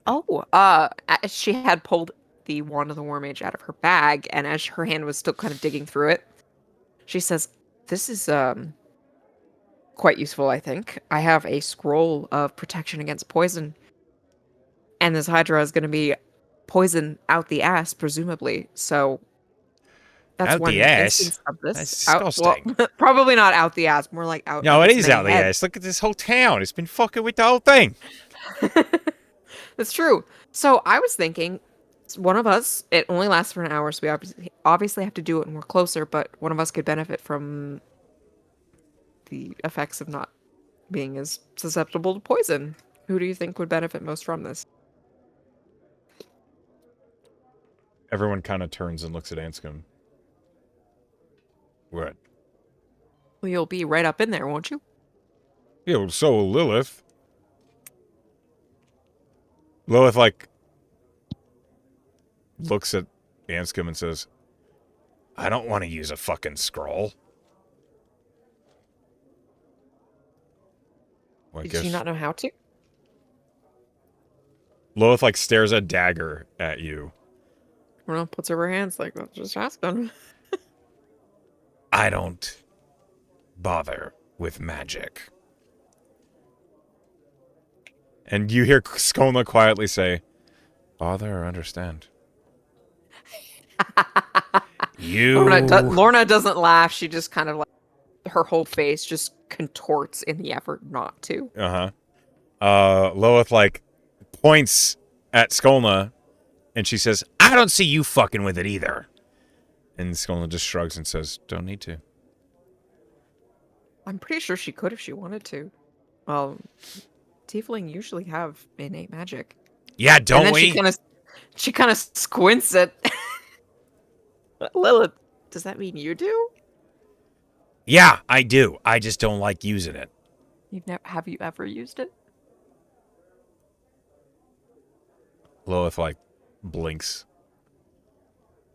S2: Oh, as she had pulled the wand of the War Mage out of her bag, and as her hand was still kind of digging through it, she says, "This is quite useful, I think. I have a scroll of protection against poison, and this Hydra is going to be poison out the ass, presumably. So that's
S1: Out
S2: one
S1: the ass?
S2: instance of this.
S1: That's
S2: Out, well,
S1: disgusting.
S2: probably not out the ass, more like out.
S1: No,
S2: of
S1: it
S2: its
S1: is
S2: many
S1: out the
S2: heads.
S1: ass. Look at this whole town. It's been fucking with the whole thing.
S2: That's true. So I was thinking, one of us. It only lasts for an hour, so we obviously have to do it when we're closer. But one of us could benefit from the effects of not being as susceptible to poison. Who do you think would benefit most from this?
S1: Everyone kind of turns and looks at Anscombe. What?
S2: Well, you'll be right up in there, won't you?
S1: Yeah, well, so will Lilith. Lilith, like, looks at Anscombe and says, "I don't want to use a fucking scroll." Well,
S2: Did you not know how to?
S1: Lilith, like, stares a dagger at you.
S2: Well, puts over her hands like, well, just ask them.
S1: I don't bother with magic. And you hear Skona quietly say, "Bother or understand?"
S2: Lorna doesn't laugh. She just kind of like, her whole face just contorts in the effort not to.
S1: Lilith, like, points at Skolna, and she says, "I don't see you fucking with it either." And Skolna just shrugs and says, "Don't need to."
S2: I'm pretty sure she could if she wanted to. Well, Tiefling usually have innate magic.
S1: Yeah, don't
S2: and then
S1: we?
S2: She kind of squints at Lilith, does that mean you do?
S1: Yeah, I do. I just don't like using it.
S2: Have you ever used it?
S1: Lilith, like, blinks.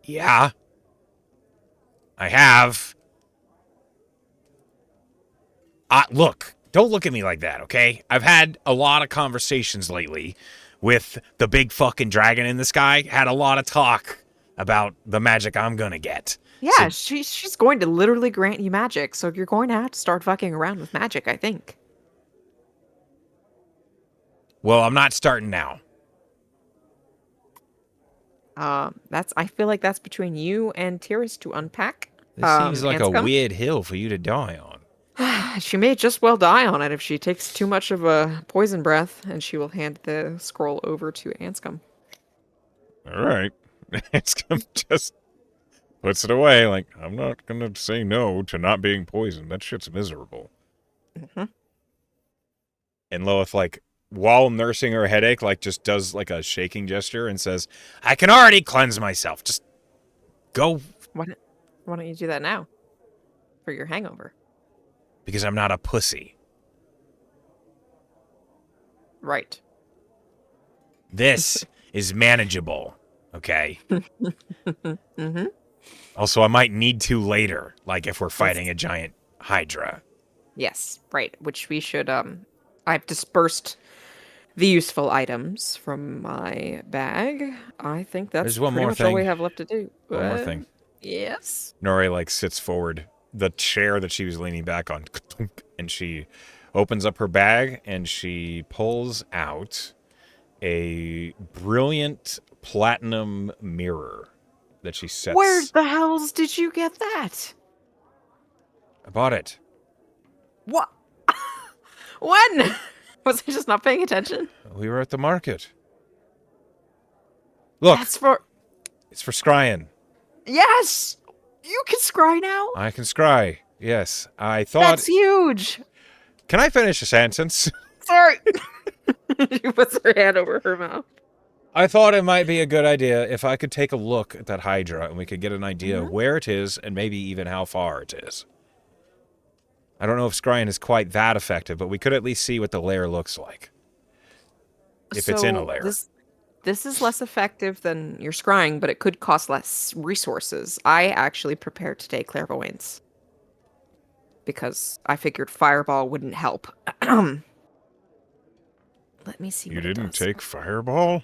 S1: Yeah, I have. Look, don't look at me like that, okay? I've had a lot of conversations lately with the big fucking dragon in the sky. Had a lot of talk about the magic I'm gonna get.
S2: Yeah,
S1: So,
S2: she's going to literally grant you magic, so you're going to have to start fucking around with magic, I think.
S1: well, I'm not starting now.
S2: I feel like that's between you and Tiris to unpack.
S1: This seems like a
S2: Anscombe.
S1: weird hill for you to die on.
S2: She may just well die on it if she takes too much of a poison breath, and she will hand the scroll over to Anscombe.
S1: All right. It's just puts it away. Like, I'm not gonna say no to not being poisoned. That shit's miserable.
S2: Mm-hmm.
S1: And Lilith, like, while nursing her headache, like, just does like a shaking gesture and says, "I can already cleanse myself. Just go."
S2: Why don't you do that now? For your hangover.
S1: Because I'm not a pussy.
S2: Right.
S1: This is manageable. Okay.
S2: Mm-hmm.
S1: Also, I might need to later, like if we're fighting a giant hydra.
S2: Yes, right. Which we should, I've dispersed the useful items from my bag. I think that's
S1: There's one
S2: pretty
S1: more
S2: much all we
S1: thing.
S2: have left to do.
S1: One more thing.
S2: Yes.
S1: Nori like sits forward, the chair that she was leaning back on, and she opens up her bag and she pulls out a brilliant platinum mirror that she sets.
S2: Where the hells did you get that?
S1: I bought it.
S2: What? When? Was I just not paying attention?
S1: We were at the market. Look,
S2: That's for.
S1: it's for scrying.
S2: Yes! You can scry now?
S1: I can scry. Yes, I thought.
S2: That's huge!
S1: Can I finish a sentence?
S2: Sorry! She puts her hand over her mouth.
S1: I thought it might be a good idea if I could take a look at that Hydra and we could get an idea of where it is and maybe even how far it is. I don't know if scrying is quite that effective, but we could at least see what the lair looks like. If it's in a lair.
S2: This is less effective than your scrying, but it could cost less resources. I actually prepared to take clairvoyance. Because I figured fireball wouldn't help. Let me see
S1: You
S2: what it
S1: didn't
S2: does.
S1: take fireball?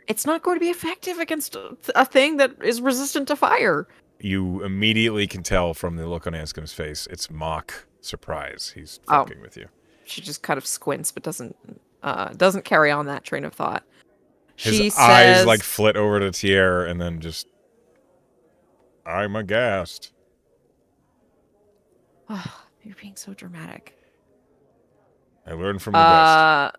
S2: It's not going to be effective against a thing that is resistant to fire.
S1: You immediately can tell from the look on Anscombe's face. It's mock surprise. He's fucking with you.
S2: She just kind of squints, but doesn't carry on that train of thought.
S1: His
S2: She
S1: eyes
S2: says,
S1: like flit over to Tier and then just... I'm aghast.
S2: oh, you're being so dramatic.
S1: I learned from the best.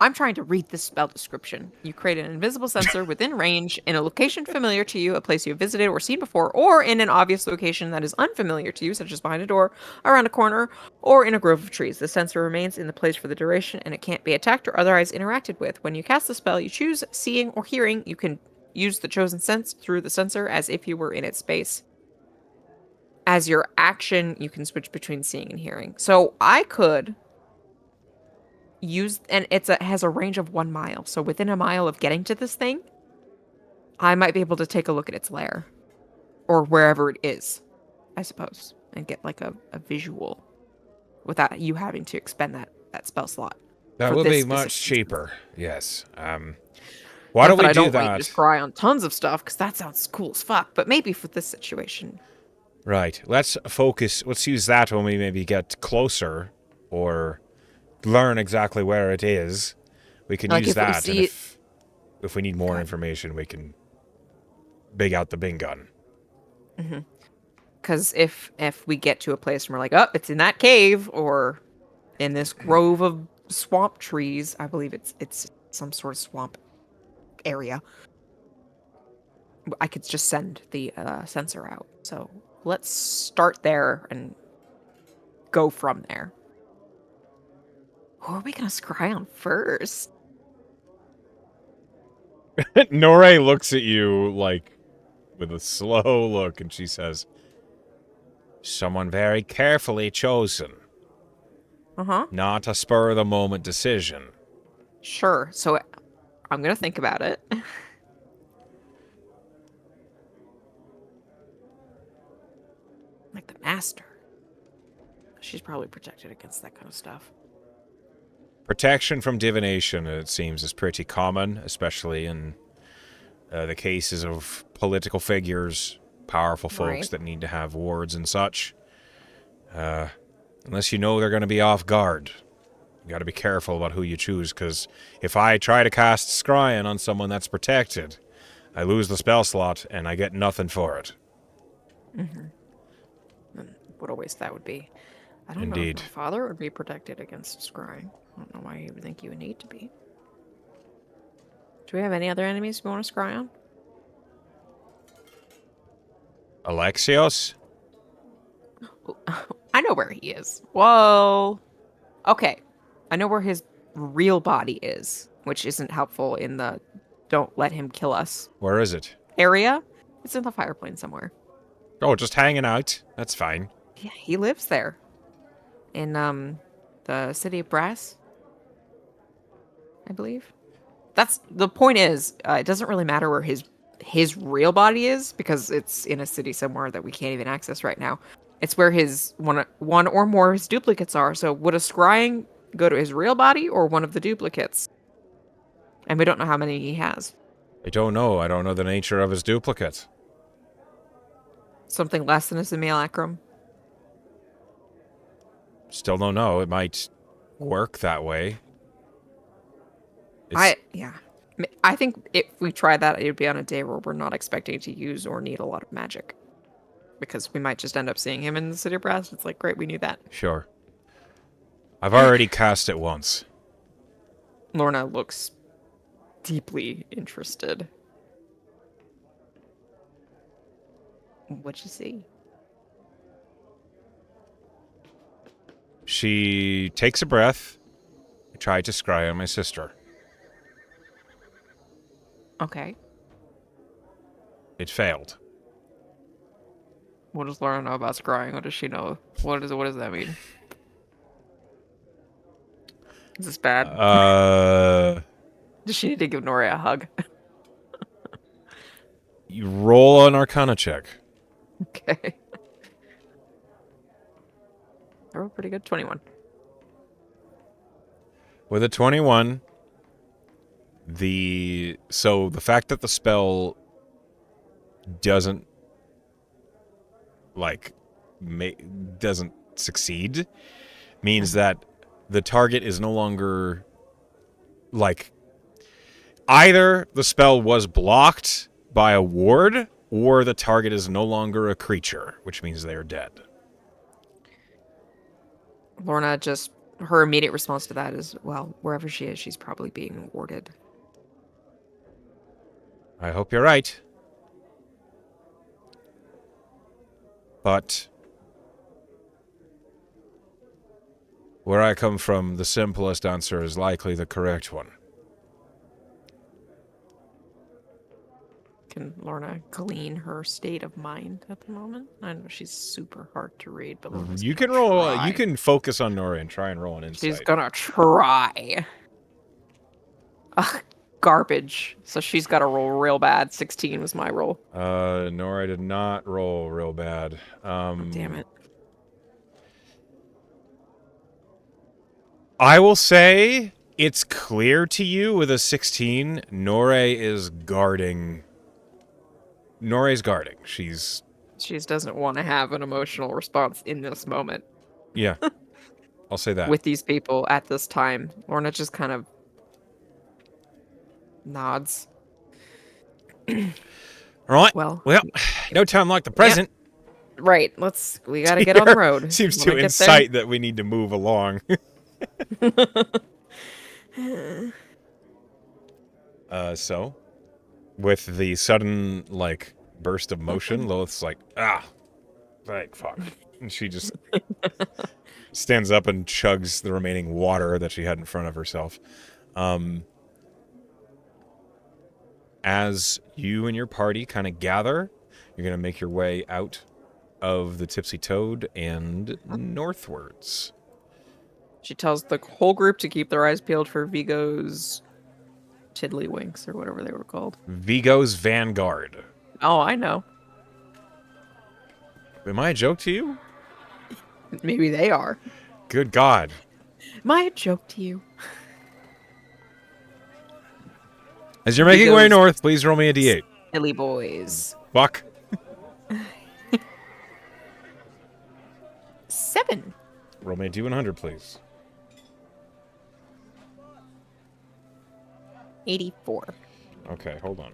S2: I'm trying to read this spell description. You create an invisible sensor within range in a location familiar to you, a place you have visited or seen before, or in an obvious location that is unfamiliar to you, such as behind a door, around a corner, or in a grove of trees. The sensor remains in the place for the duration, and it can't be attacked or otherwise interacted with. When you cast the spell, you choose seeing or hearing. You can use the chosen sense through the sensor as if you were in its space. As your action, you can switch between seeing and hearing. So I could use, and has a range of 1 mile. So within a mile of getting to this thing, I might be able to take a look at its lair or wherever it is, I suppose, and get like a visual without you having to expend that spell slot.
S1: That would be much cheaper. Yes. Why don't we do
S2: I don't
S1: that?
S2: want you to scry on tons of stuff because that sounds cool as fuck. But maybe for this situation,
S1: Right. Let's focus. Let's use that when we maybe get closer or learn exactly where it is. We can
S2: like
S1: use
S2: if we
S1: that.
S2: see
S1: And if we need more
S2: Okay.
S1: information, we can big out the bing gun.
S2: Because if we get to a place and we're like, oh, it's in that cave or in this grove of swamp trees, I believe it's some sort of swamp area, I could just send the sensor out. So let's start there and go from there. Who are we gonna scry on first?
S1: Nore looks at you like with a slow look, and she says, "Someone very carefully chosen,
S2: Uh-huh.
S1: not a spur-of-the-moment decision."
S2: Sure. So I'm gonna think about it. Like the master. She's probably protected against that kind of stuff.
S1: Protection from divination, it seems, is pretty common, especially in the cases of political figures, powerful folks
S2: Right.
S1: that need to have wards and such. Unless you know they're going to be off guard. You got to be careful about who you choose, because if I try to cast Scryan on someone that's protected, I lose the spell slot and I get nothing for it.
S2: Mm-hmm. And what a waste that would be. I don't know if
S1: Indeed.
S2: my father would be protected against scrying. I don't know why he would think you would need to be. Do we have any other enemies we want to scry on?
S1: Alexios?
S2: I know where he is. Whoa. Okay. I know where his real body is, which isn't helpful in the don't let him kill us
S1: Where is it?
S2: area. It's in the fire plane somewhere.
S1: Oh, just hanging out. That's fine.
S2: Yeah, he lives there. In the city of Brass, I believe. That's the point is, it doesn't really matter where his real body is because it's in a city somewhere that we can't even access right now. It's where his one or more of his duplicates are. So would a scrying go to his real body or one of the duplicates? And we don't know how many he has.
S1: I don't know. I don't know the nature of his duplicate.
S2: Something less than a simulacrum.
S1: Still don't know. It might work that way.
S2: Yeah. I think if we try that, it would be on a day where we're not expecting to use or need a lot of magic. Because we might just end up seeing him in the City of Brass. It's like, great, we knew that.
S1: Sure. I've already cast it once.
S2: Lorna looks deeply interested. What'd you see?
S1: She takes a breath. I tried to scry on my sister.
S2: Okay.
S1: It failed.
S2: What does Lorna know about scrying? What does she know? What does that mean? Is this bad? Does she need to give Nori a hug?
S1: You roll an Arcana check.
S2: Okay. I rolled pretty good. 21.
S1: With a 21, so the fact that the spell doesn't doesn't succeed means that the target is no longer either the spell was blocked by a ward or the target is no longer a creature, which means they are dead.
S2: Lorna her immediate response to that is, well, wherever she is, she's probably being warded.
S1: I hope you're right. But where I come from, the simplest answer is likely the correct one.
S2: Can Lorna glean her state of mind at the moment? I know she's super hard to read, but Lorna's
S1: You
S2: gonna
S1: can roll.
S2: try.
S1: You can focus on Nora and try and roll an insight.
S2: She's gonna try. Ugh, garbage. So she's got to roll real bad. 16 was my roll.
S1: Nora did not roll real bad.
S2: Damn it.
S1: I will say it's clear to you with a 16, Nora is guarding. Nora's guarding. She
S2: doesn't want to have an emotional response in this moment.
S1: Yeah. I'll say that.
S2: With these people at this time. Lorna just kind of nods.
S1: All right.
S2: Well,
S1: no time like the present.
S2: Yeah. Right. We got to get on the road.
S1: Seems to incite that we need to move along. So, with the sudden, burst of motion, Lilith's like, fuck. And she just stands up and chugs the remaining water that she had in front of herself. As you and your party kind of gather, You're going to make your way out of the Tipsy Toad and northwards.
S2: She tells the whole group to keep their eyes peeled for Vigo's tiddlywinks or whatever they were called.
S1: Vigo's Vanguard.
S2: Oh, I know.
S1: Am I a joke to you?
S2: Maybe they are.
S1: Good God.
S2: Am I a joke to you?
S1: As you're making your way north, please roll me a d8.
S2: Silly boys.
S1: Fuck.
S2: 7.
S1: Roll me a d100, please.
S2: 84.
S1: Okay, hold on.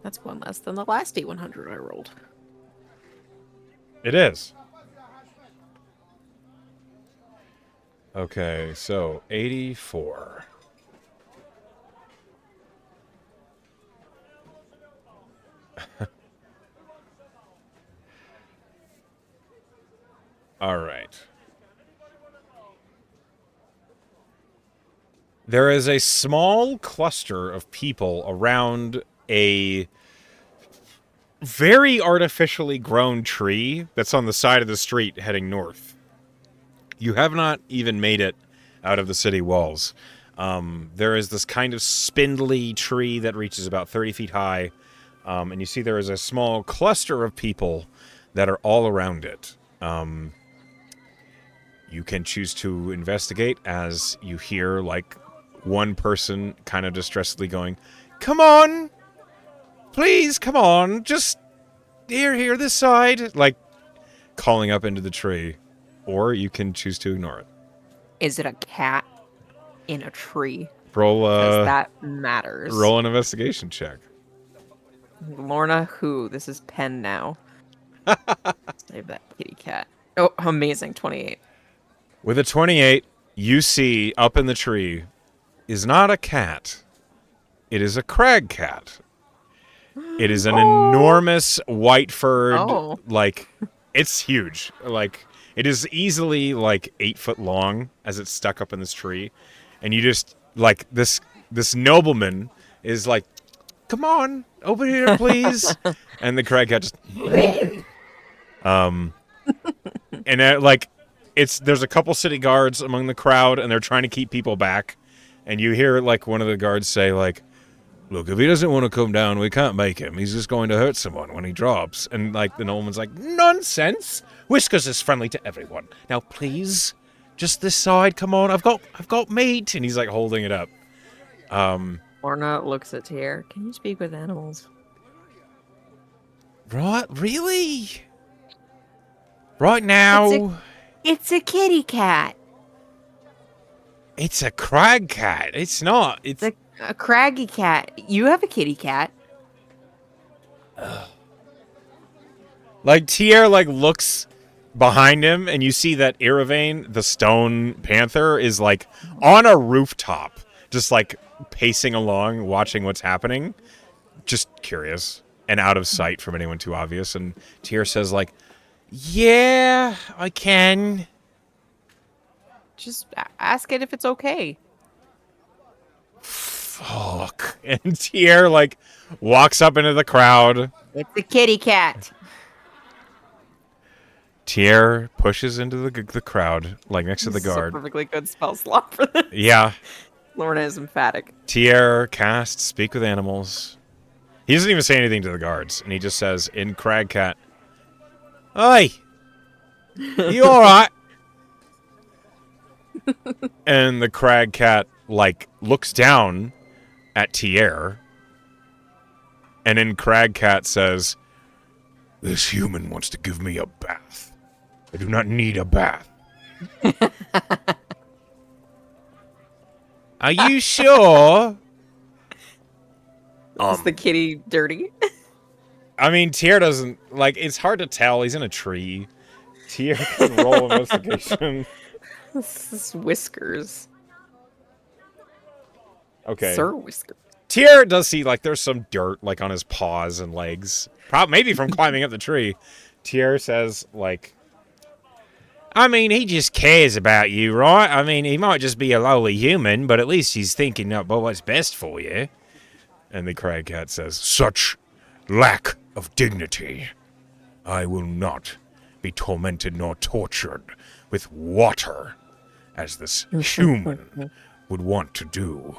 S2: That's one less than the last D100 I rolled.
S1: It is. Okay, so 84. All right. There is a small cluster of people around a very artificially grown tree that's on the side of the street heading north. You have not even made it out of the city walls. There is this kind of spindly tree that reaches about 30 feet high, and you see there is a small cluster of people that are all around it. You can choose to investigate as you hear, like, one person kind of distressedly going, "Come on! Please, come on! Just here, this side!" Like, calling up into the tree. Or you can choose to ignore it.
S2: Is it a cat in a tree?
S1: Roll,
S2: Because that matters.
S1: roll an investigation check.
S2: Lorna, who? This is Pen now. Save that kitty cat. Oh, amazing. 28.
S1: With a 28, you see up in the tree is not a cat. It is a crag cat. It is an enormous white-furred, like, it's huge. Like, it is easily, like, 8 foot long as it's stuck up in this tree. And you just, like, this nobleman is like, "Come on, over here, please." And the crag cat just... and, like, there's a couple city guards among the crowd, and they're trying to keep people back. And you hear, like, one of the guards say, like, "Look, if he doesn't want to come down, we can't make him. He's just going to hurt someone when he drops." And, like, the nobleman's like, "Nonsense! Whiskers is friendly to everyone. Now, please, just this side. Come on, I've got meat." And he's, like, holding it up.
S2: Lorna looks at Tier. Can you speak with animals?
S1: Right? Really? Right now?
S2: It's a kitty cat.
S1: It's a crag cat. It's not. It's
S2: a craggy cat. You have a kitty cat.
S1: Like, Tier, like, looks behind him, and you see that Iravane, the stone panther, is, like, on a rooftop, just, like, pacing along, watching what's happening. Just curious, and out of sight from anyone too obvious. And Tier says, like, "Yeah, I can."
S2: Just ask it if it's okay.
S1: Fuck. And Tier, like, walks up into the crowd.
S2: It's a kitty cat.
S1: Tier pushes into the crowd, like, next to the guard.
S2: This is a perfectly good spell slot for this.
S1: Yeah.
S2: Lorna is emphatic.
S1: Tier casts Speak with Animals. He doesn't even say anything to the guards, and he just says, in Crag Cat, "Oi! You alright?" And the Crag Cat, like, looks down at Tier, and in Crag Cat says, "This human wants to give me a bath. I do not need a bath." Are you sure?
S2: Is the kitty dirty?
S1: I mean, Tier doesn't, like, it's hard to tell. He's in a tree. Tier can roll investigation.
S2: This is Whiskers.
S1: Okay.
S2: Sir Whiskers.
S1: Tier does see, like, there's some dirt, like, on his paws and legs. Maybe from climbing up the tree. Tier says, like, "I mean, he just cares about you, right? I mean, he might just be a lowly human, but at least he's thinking about what's best for you." And the Crag Cat says, "Such lack of dignity. I will not be tormented nor tortured with water, as this human would want to do.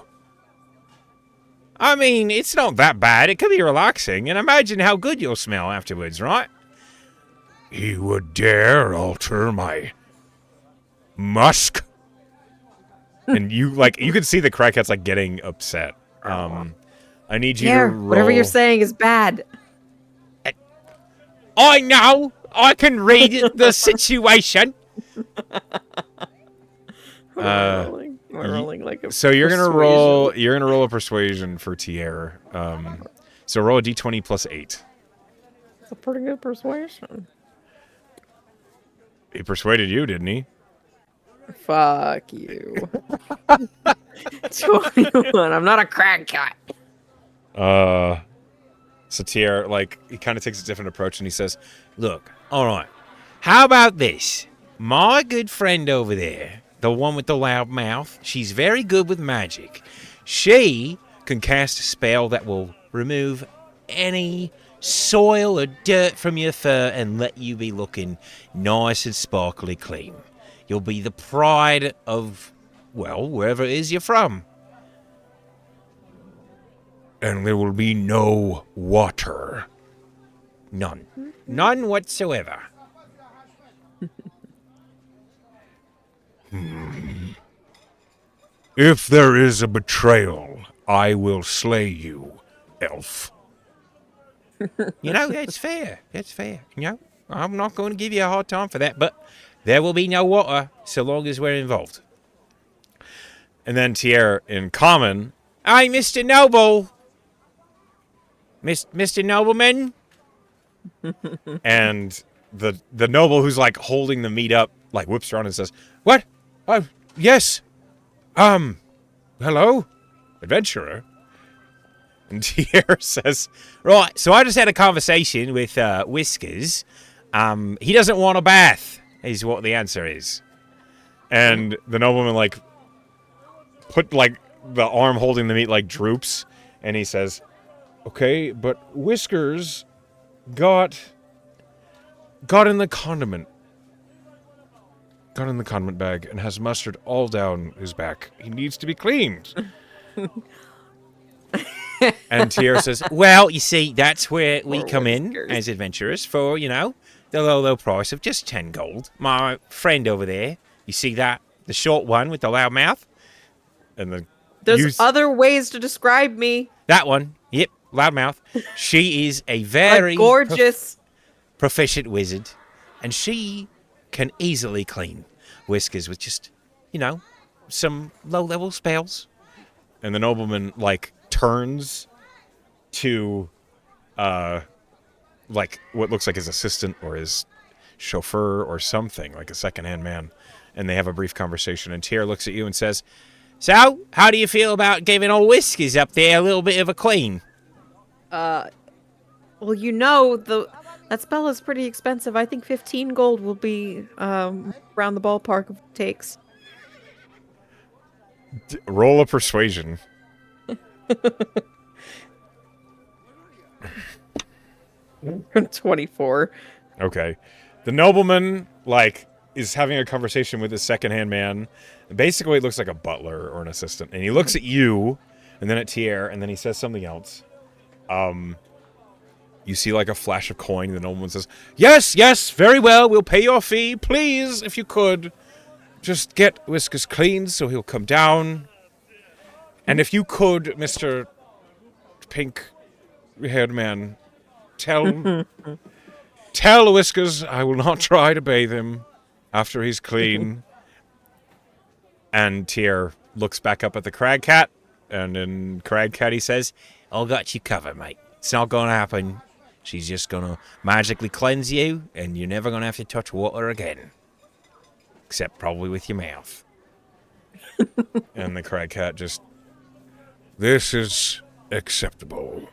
S1: I mean, it's not that bad. It could be relaxing, and imagine how good you'll smell afterwards, right? He would dare alter my musk? And you can see the crackhead's like getting upset. I need you to roll.
S2: Whatever you're saying is bad.
S1: I know. I can read the situation.
S2: We're rolling like a
S1: So you're gonna roll.
S2: persuasion.
S1: You're gonna roll a persuasion for Tierre. So roll a d20 plus 8.
S2: It's a pretty good persuasion.
S1: He persuaded you, didn't he?
S2: Fuck you. 21. I'm not a crack cat.
S1: So Tierre, like, he kind of takes a different approach, and he says, "Look, all right. How about this? My good friend over there, the one with the loud mouth, she's very good with magic. She can cast a spell that will remove any soil or dirt from your fur and let you be looking nice and sparkly clean. You'll be the pride of, well, wherever it is you're from. And there will be no water. None. None whatsoever." If there is a betrayal, I will slay you, elf. You know, that's fair. That's fair. You know, I'm not going to give you a hard time for that, but there will be no water so long as we're involved. And then Tierre, in common, "Hey, Mr. Noble! Mr. Nobleman?" And the noble who's, like, holding the meat up, like, whips around and says, "What? Yes. Hello? Adventurer?" And Tierre says, "Right, so I just had a conversation with Whiskers. He doesn't want a bath," is what the answer is. And the nobleman, like, put, like, the arm holding the meat, like, droops, and he says, "Okay, but Whiskers got in the condiment. Got in the condiment bag and has mustard all down his back. He needs to be cleaned." And Tierre says, "Well, you see, that's where we come in as adventurers for, you know, the low price of just 10 gold. My friend over there, you see that? The short one with the loud mouth?" And
S2: There's other ways to describe me.
S1: that one. Yep, loudmouth. She is a very
S2: gorgeous,
S1: proficient wizard, and she can easily clean Whiskers with just, you know, some low-level spells." And the nobleman, like, turns to, like, what looks like his assistant or his chauffeur or something, like a second-hand man, and they have a brief conversation. And Tierre looks at you and says, "So, how do you feel about giving old Whiskers up there a little bit of a clean?"
S2: Well, you know, that spell is pretty expensive. I think 15 gold will be around the ballpark of what it takes.
S1: Roll a persuasion.
S2: 24.
S1: Okay. The nobleman, like, is having a conversation with his second-hand man. Basically, it looks like a butler or an assistant. And he looks at you, and then at Tierre, and then he says something else. You see, like, a flash of coin, and the nobleman says, Yes, very well, we'll pay your fee. Please, if you could, just get Whiskers cleaned so he'll come down. And if you could, Mr. Pink-haired man, tell Whiskers I will not try to bathe him after he's clean." And Tierre looks back up at the crag cat, and in crag cat he says, "I got you covered, mate. It's not going to happen. She's just going to magically cleanse you, and you're never going to have to touch water again. Except probably with your mouth." And the crag cat just, "This is acceptable.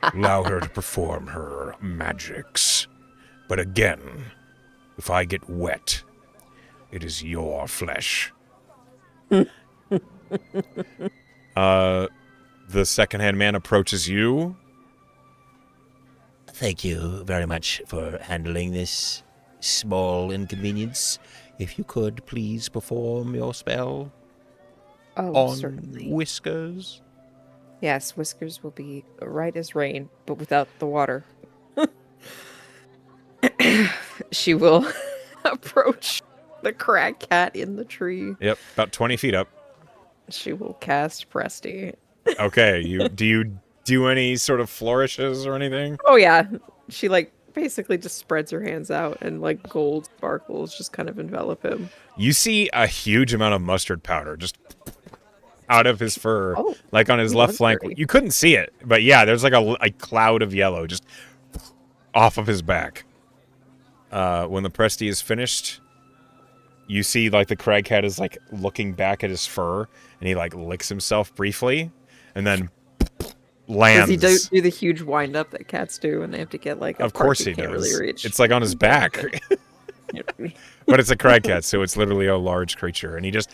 S1: Allow her to perform her magics. But again, if I get wet, it is your flesh." The second-hand man approaches you,
S3: Thank you very much for handling this small inconvenience. If you could please perform your spell
S2: Oh,
S3: on
S2: certainly.
S3: Whiskers.
S2: Yes, Whiskers will be right as rain, but without the water. She will approach the crag cat in the tree.
S1: Yep, about 20 feet up.
S2: She will cast Presty.
S1: Okay, you do any sort of flourishes or anything?
S2: Oh yeah. She like basically just spreads her hands out and like gold sparkles just kind of envelop him.
S1: You see a huge amount of mustard powder just out of his fur,
S2: Oh,
S1: like on his left flank.
S2: wondery.
S1: You couldn't see it, but yeah, there's like a cloud of yellow just off of his back. When the Presti is finished, you see like the crag cat is like looking back at his fur, and he like licks himself briefly, and then
S2: Does he
S1: lands.
S2: do the huge wind up that cats do and they have to get like a
S1: Of
S2: part
S1: course
S2: he
S1: he
S2: can't
S1: does.
S2: really reach?
S1: It's like on his back, but it's a crag cat, so it's literally a large creature, and he just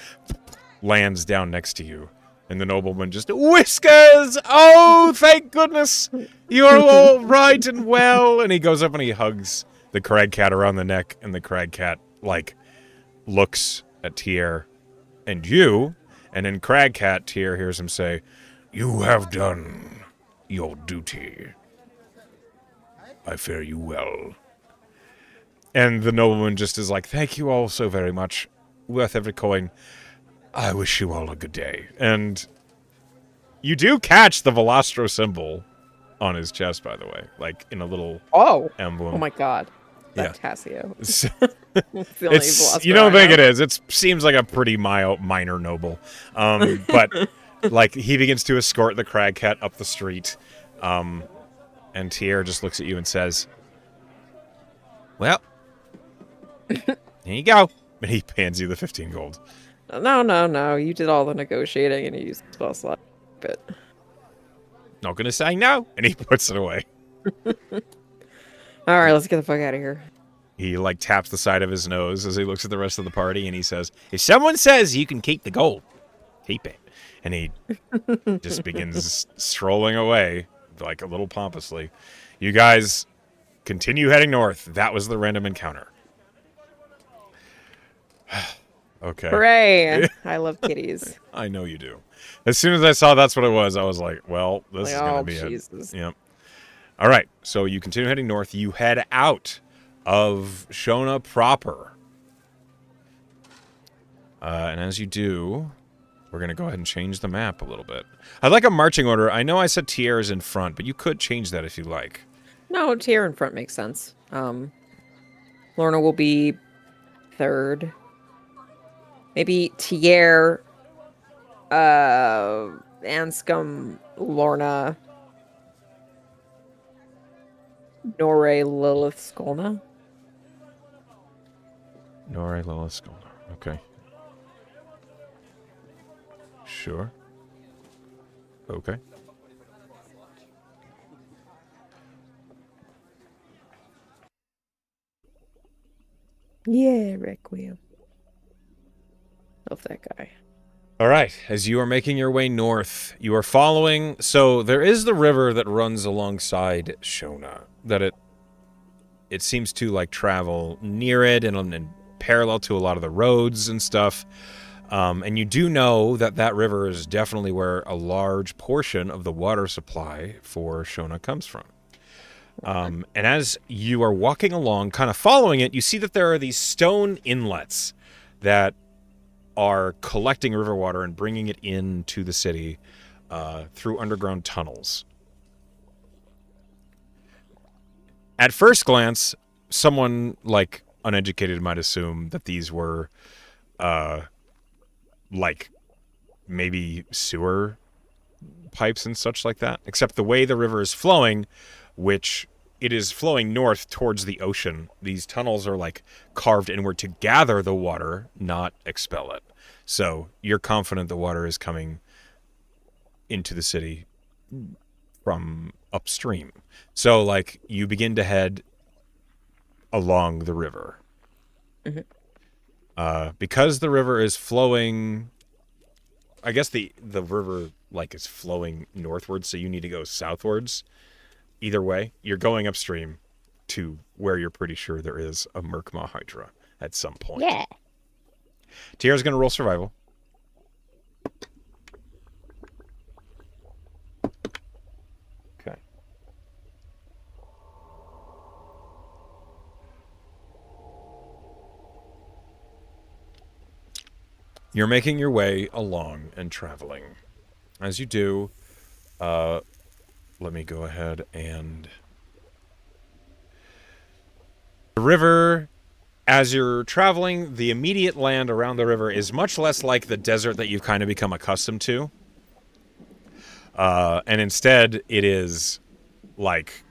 S1: lands down next to you. And the nobleman just, Whiskers! Oh, thank goodness! You are all right and well! And he goes up and he hugs the crag cat around the neck, and the crag cat, like, looks at Tier and you, and then crag cat, Tier hears him say, You have done your duty. I fare you well. And the nobleman just is like, Thank you all so very much. Worth every coin. I wish you all a good day. And you do catch the Velastro symbol on his chest, by the way, like in a little
S2: Oh
S1: emblem.
S2: my god.
S1: Yeah.
S2: That Tassio.
S1: It's,
S2: It's the only Velociraptor
S1: you don't
S2: I
S1: think
S2: know.
S1: it is. It seems like a pretty minor noble. But like he begins to escort the crag cat up the street. And Tier just looks at you and says, Well, here you go. And he hands you the 15 gold.
S2: No. You did all the negotiating and you used the spell slot. But
S1: Not gonna say no. And he puts it away.
S2: alright, let's get the fuck out of here.
S1: He like taps the side of his nose as he looks at the rest of the party, and he says, If someone says you can keep the gold, keep it. And he just begins strolling away, like a little pompously. You guys continue heading north. That was the random encounter. Okay.
S2: Hooray! I love kitties.
S1: I know you do. As soon as I saw that's what it was, I was like, well, this
S2: Like,
S1: is going to
S2: oh,
S1: be
S2: Jesus.
S1: it. Yep. All right. So you continue heading north. You head out of Shona proper. And as you do, we're going to go ahead and change the map a little bit. I'd like a marching order. I know I said Tier is in front, but you could change that if you like.
S2: No, Tier in front makes sense. Lorna will be third. Maybe Tier, Anscombe, Lorna, Norre, Lilith, Skolna.
S1: Nore Lilith. Okay. Sure. Okay.
S2: Yeah, Requiem. Love that guy.
S1: All right. As you are making your way north, you are following. So there is the river that runs alongside Shona. That it seems to like travel near it and parallel to a lot of the roads and stuff. And you do know that that river is definitely where a large portion of the water supply for Shona comes from. And as you are walking along, kind of following it, you see that there are these stone inlets that are collecting river water and bringing it into the city through underground tunnels. At first glance, someone like uneducated might assume that these were like maybe sewer pipes and such like that, except the way the river is flowing, which it is flowing north towards the ocean. These tunnels are like carved inward to gather the water, not expel it. So you're confident the water is coming into the city from upstream. So like you begin to head along the river. Because the river is flowing, I guess the river like is flowing northwards, so you need to go southwards. either way, you're going upstream to where you're pretty sure there is a Murkmaw Hydra at some point.
S4: Yeah.
S1: Tierra's going to roll survival. Okay. You're making your way along and traveling. As you do, let me go ahead and... The river, as you're traveling, the immediate land around the river is much less like the desert that you've kind of become accustomed to. And instead, it is like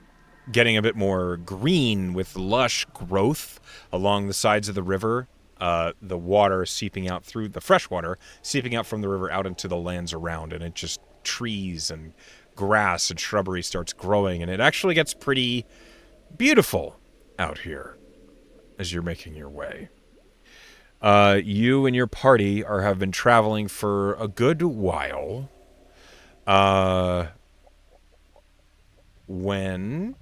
S1: getting a bit more green with lush growth along the sides of the river. The water seeping out through the fresh water, seeping out from the river out into the lands around, and it just trees and grass and shrubbery starts growing, and it actually gets pretty beautiful out here as you're making your way. You and your party have been traveling for a good while. When...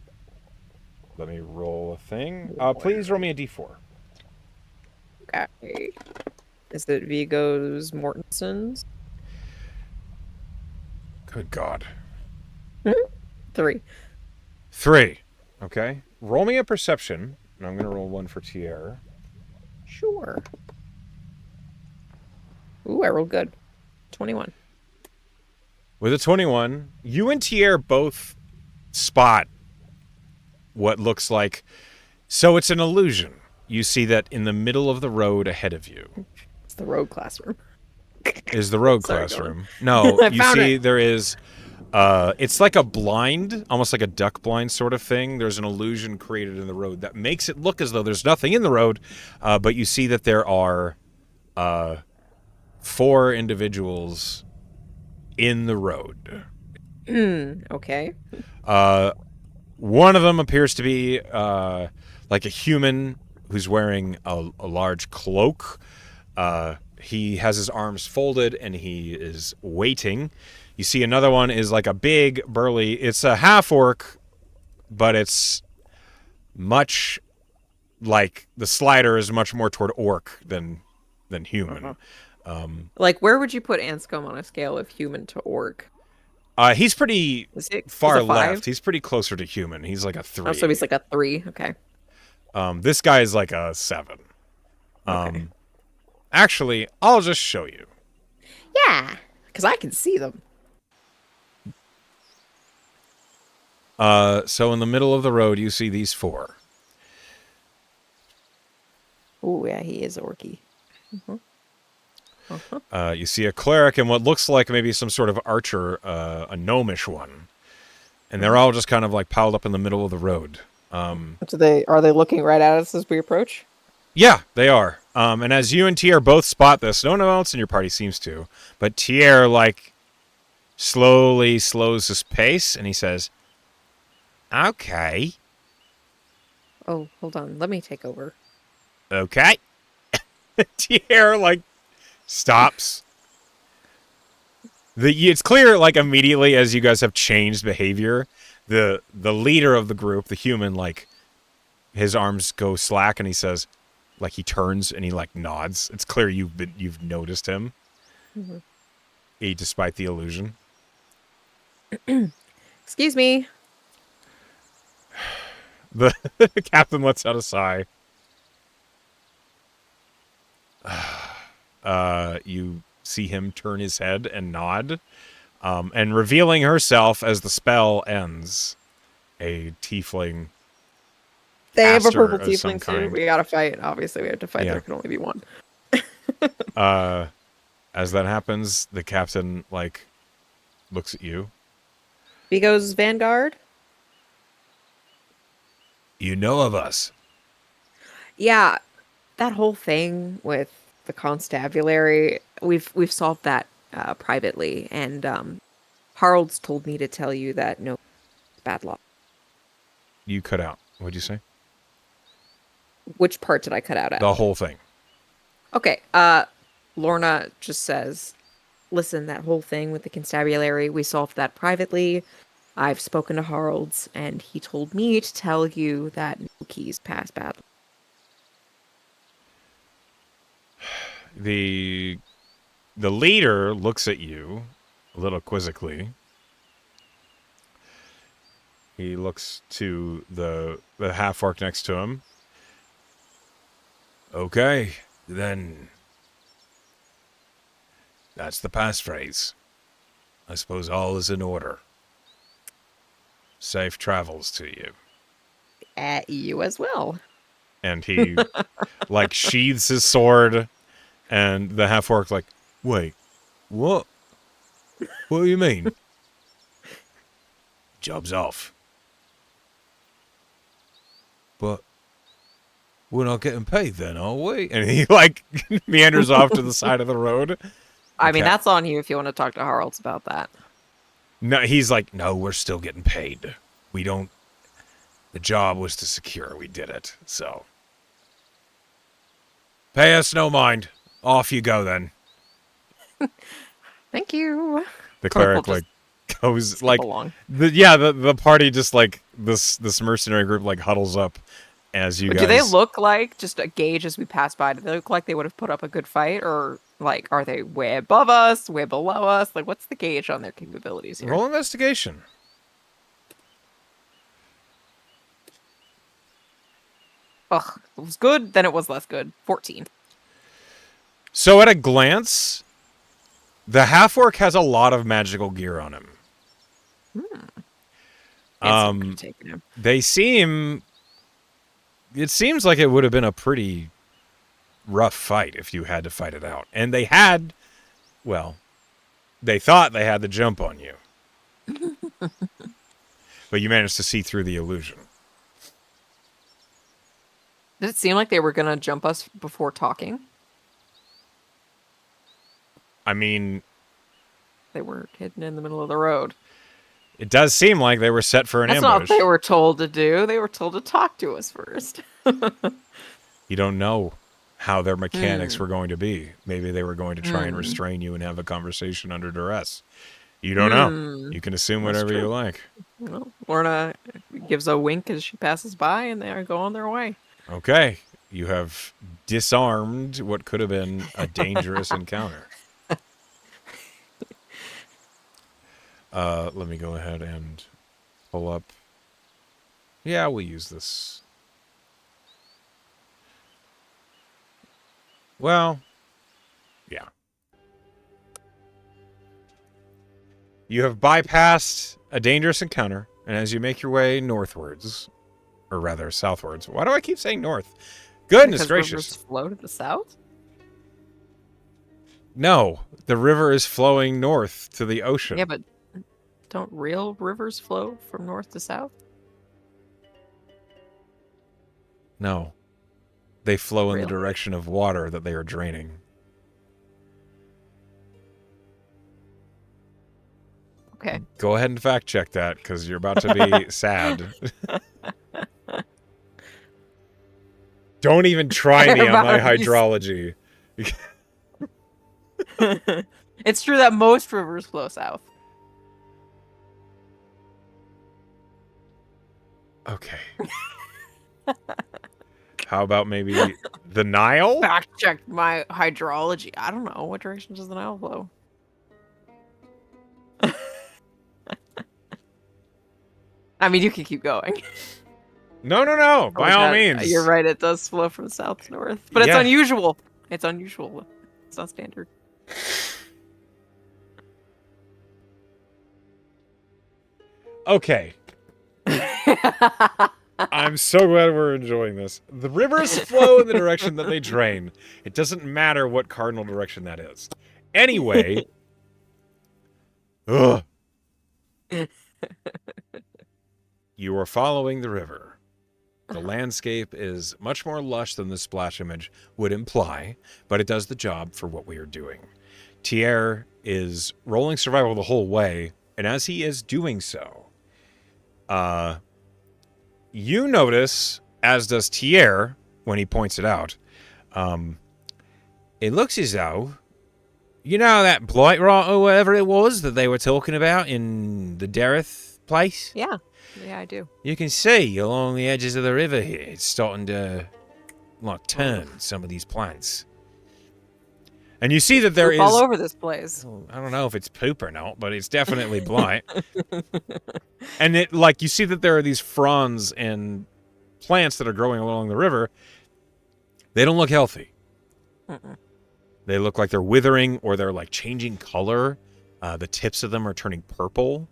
S1: Let me roll a thing. Please roll me a d4.
S2: Okay. Is it Vigo's Mortenson's?
S1: Good God.
S2: 3.
S1: 3. Okay. Roll me a perception. And I'm going to roll one for Tierra.
S2: Sure. Ooh, I rolled good. 21.
S1: With a 21, you and Tierra both spot what looks like... So it's an illusion. You see that in the middle of the road ahead of you
S2: It's the road classroom.
S1: is the road
S2: Sorry,
S1: classroom. No,
S2: I
S1: you
S2: found
S1: see
S2: it.
S1: there is... it's like a blind, almost like a duck blind sort of thing. There's an illusion created in the road that makes it look as though there's nothing in the road, but you see that there are 4 individuals in the road.
S2: Okay.
S1: One of them appears to be like a human who's wearing a large cloak. He has his arms folded and he is waiting. You see another one is like a big, burly... It's a half-orc, but it's much like... The slider is much more toward orc than human.
S2: Like, where would you put Anscombe on a scale of human to orc?
S1: He's pretty
S2: Is it
S1: far
S2: is it 5?
S1: left. He's pretty closer to human. He's like a 3.
S2: Oh, so he's like a 3. Okay.
S1: This guy is like a 7.
S2: Okay.
S1: Actually, I'll just show you.
S2: Yeah, because I can see them.
S1: So in the middle of the road, you see these 4.
S2: Oh, yeah, he is orky.
S1: You see a cleric and what looks like maybe some sort of archer, a gnomish one. And they're all just kind of like piled up in the middle of the road.
S2: Are they looking right at us as we approach?
S1: Yeah, they are. And as you and Tier both spot this, no one else in your party seems to, but Tier, like, slowly slows his pace, and he says, "Okay."
S2: Oh, hold on. Let me take over.
S1: Okay. Tier, like, stops. It's clear, like, immediately as you guys have changed behavior, the leader of the group, the human, like, his arms go slack, and he says, like, he turns and he, like, nods. It's clear you've noticed him. Despite the illusion.
S2: Excuse me.
S1: The captain lets out a sigh. You see him turn his head and nod, and revealing herself as the spell ends, a tiefling.
S2: They have a
S1: Aster
S2: purple
S1: of some
S2: tiefling too.
S1: kind.
S2: We gotta fight. Obviously, we have to fight.
S1: Yeah.
S2: There can only be one.
S1: As that happens, the captain, like, looks at you.
S2: Vigo's Vanguard.
S1: You know of us.
S2: Yeah, that whole thing with the constabulary, we've solved that privately, and Harold's told me to tell you that no bad luck.
S1: You cut out. What'd you say?
S2: Which part did I cut out at?
S1: The whole thing.
S2: Okay, Lorna just says, listen, that whole thing with the constabulary, we solved that privately. I've spoken to Harolds, and he told me to tell you that no keys pass badly.
S1: The leader looks at you a little quizzically. He looks to the half-orc next to him. Okay, then that's the passphrase. I suppose all is in order. Safe travels to you.
S2: At you as well.
S1: And he, like, sheathes his sword, and the half-orc's like, wait, what? What do you mean? Job's off. But we're not getting paid then, are we? And he, like, meanders off to the side of the road.
S2: I mean,
S1: Okay.
S2: that's on you if you want to talk to Harolds about that.
S1: No, he's like, no, we're still getting paid. We don't... The job was to secure. We did it, so... Pay us no mind. Off you go, then.
S2: Thank you.
S1: The
S2: Clerk will
S1: cleric,
S2: just
S1: goes,
S2: skip
S1: like...
S2: along.
S1: The party just, like, this mercenary group, like, huddles up as you guys...
S2: Do they look like, just a gauge as we pass by, do they look like they would have put up a good fight? Or, like, are they way above us, way below us? Like, what's the gauge on their capabilities here?
S1: Roll investigation.
S2: Ugh, it was good, then it was less good. 14.
S1: So at a glance, the half-orc has a lot of magical gear on him.
S2: Taking him.
S1: They seem... It seems like it would have been a pretty rough fight if you had to fight it out. And they had... Well, they thought they had the jump on you. But you managed to see through the illusion.
S2: Did it seem like they were going to jump us before talking?
S1: I mean,
S2: They were hidden in the middle of the road.
S1: it does seem like they were set for an
S2: That's not
S1: ambush.
S2: what they were told to do. They were told to talk to us first.
S1: You don't know how their mechanics were going to be. Maybe they were going to try and restrain you and have a conversation under duress. You don't know. You can assume
S2: That's
S1: whatever you
S2: true.
S1: like.
S2: Well, Lorna gives a wink as she passes by, and they go on their way.
S1: Okay. You have disarmed what could have been a dangerous encounter. Let me go ahead and pull up. Yeah, we'll use this. Well, yeah. You have bypassed a dangerous encounter, and as you make your way northwards, or rather southwards, why do I keep saying north? Goodness
S2: Because
S1: gracious.
S2: rivers flow to the south?
S1: No, the river is flowing north to the ocean.
S2: Yeah, but don't real rivers flow from north to south?
S1: No. They flow in the
S2: Really?
S1: direction of water that they are draining.
S2: Okay.
S1: Go ahead and fact check that, because you're about to be sad. Don't even try me on my
S2: About to be-
S1: hydrology.
S2: It's true that most rivers flow south.
S1: Okay. How about maybe the Nile?
S2: Fact checked my hydrology. I don't know. What direction does the Nile flow? I mean, you can keep going.
S1: No. By all means.
S2: You're right. It does flow from south to north. But it's
S1: Yeah.
S2: unusual. It's unusual. It's not standard.
S1: Okay. I'm so glad we're enjoying this. The rivers flow in the direction that they drain. It doesn't matter what cardinal direction that is. Anyway. Ugh. You are following the river. The landscape is much more lush than the splash image would imply, but it does the job for what we are doing. Tier is rolling survival the whole way, and as he is doing so, you notice, as does Tier, when he points it out, it looks as though, you know that blight rot or whatever it was that they were talking about in the Dareth
S3: place?
S2: Yeah. Yeah, I do.
S3: You can see along the edges of the river here, it's starting to, like, turn some of these plants. And you see that there
S2: Poop all
S3: is...
S2: over this place.
S3: well, I don't know if it's poop or not, but it's definitely blight. And it, like, you see that there are these fronds and plants that are growing along the river. They don't look healthy.
S2: Mm-mm.
S3: They look like they're withering or they're, like, changing color. The tips of them are turning purple.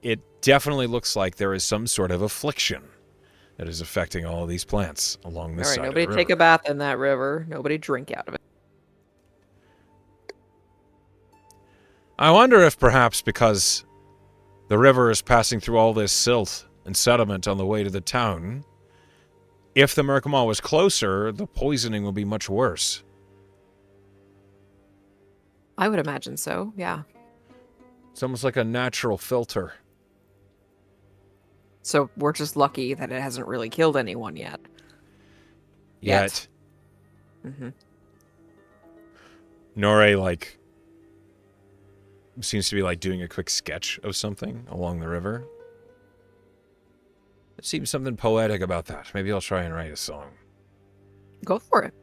S3: It definitely looks like there is some sort of affliction that is affecting all of these plants along this
S2: All right,
S3: side
S2: nobody
S3: of the
S2: take
S3: river.
S2: a bath in that river. Nobody drink out of it.
S3: I wonder if perhaps because the river is passing through all this silt and sediment on the way to the town, if the Merkamaw was closer, the poisoning would be much worse.
S2: I would imagine so, yeah.
S3: It's almost like a natural filter.
S2: So we're just lucky that it hasn't really killed anyone yet.
S3: Yet,
S2: Mm-hmm.
S3: Nore, like, seems to be, like, doing a quick sketch of something along the river. It seems something poetic about that. Maybe I'll try and write a song.
S2: Go for it.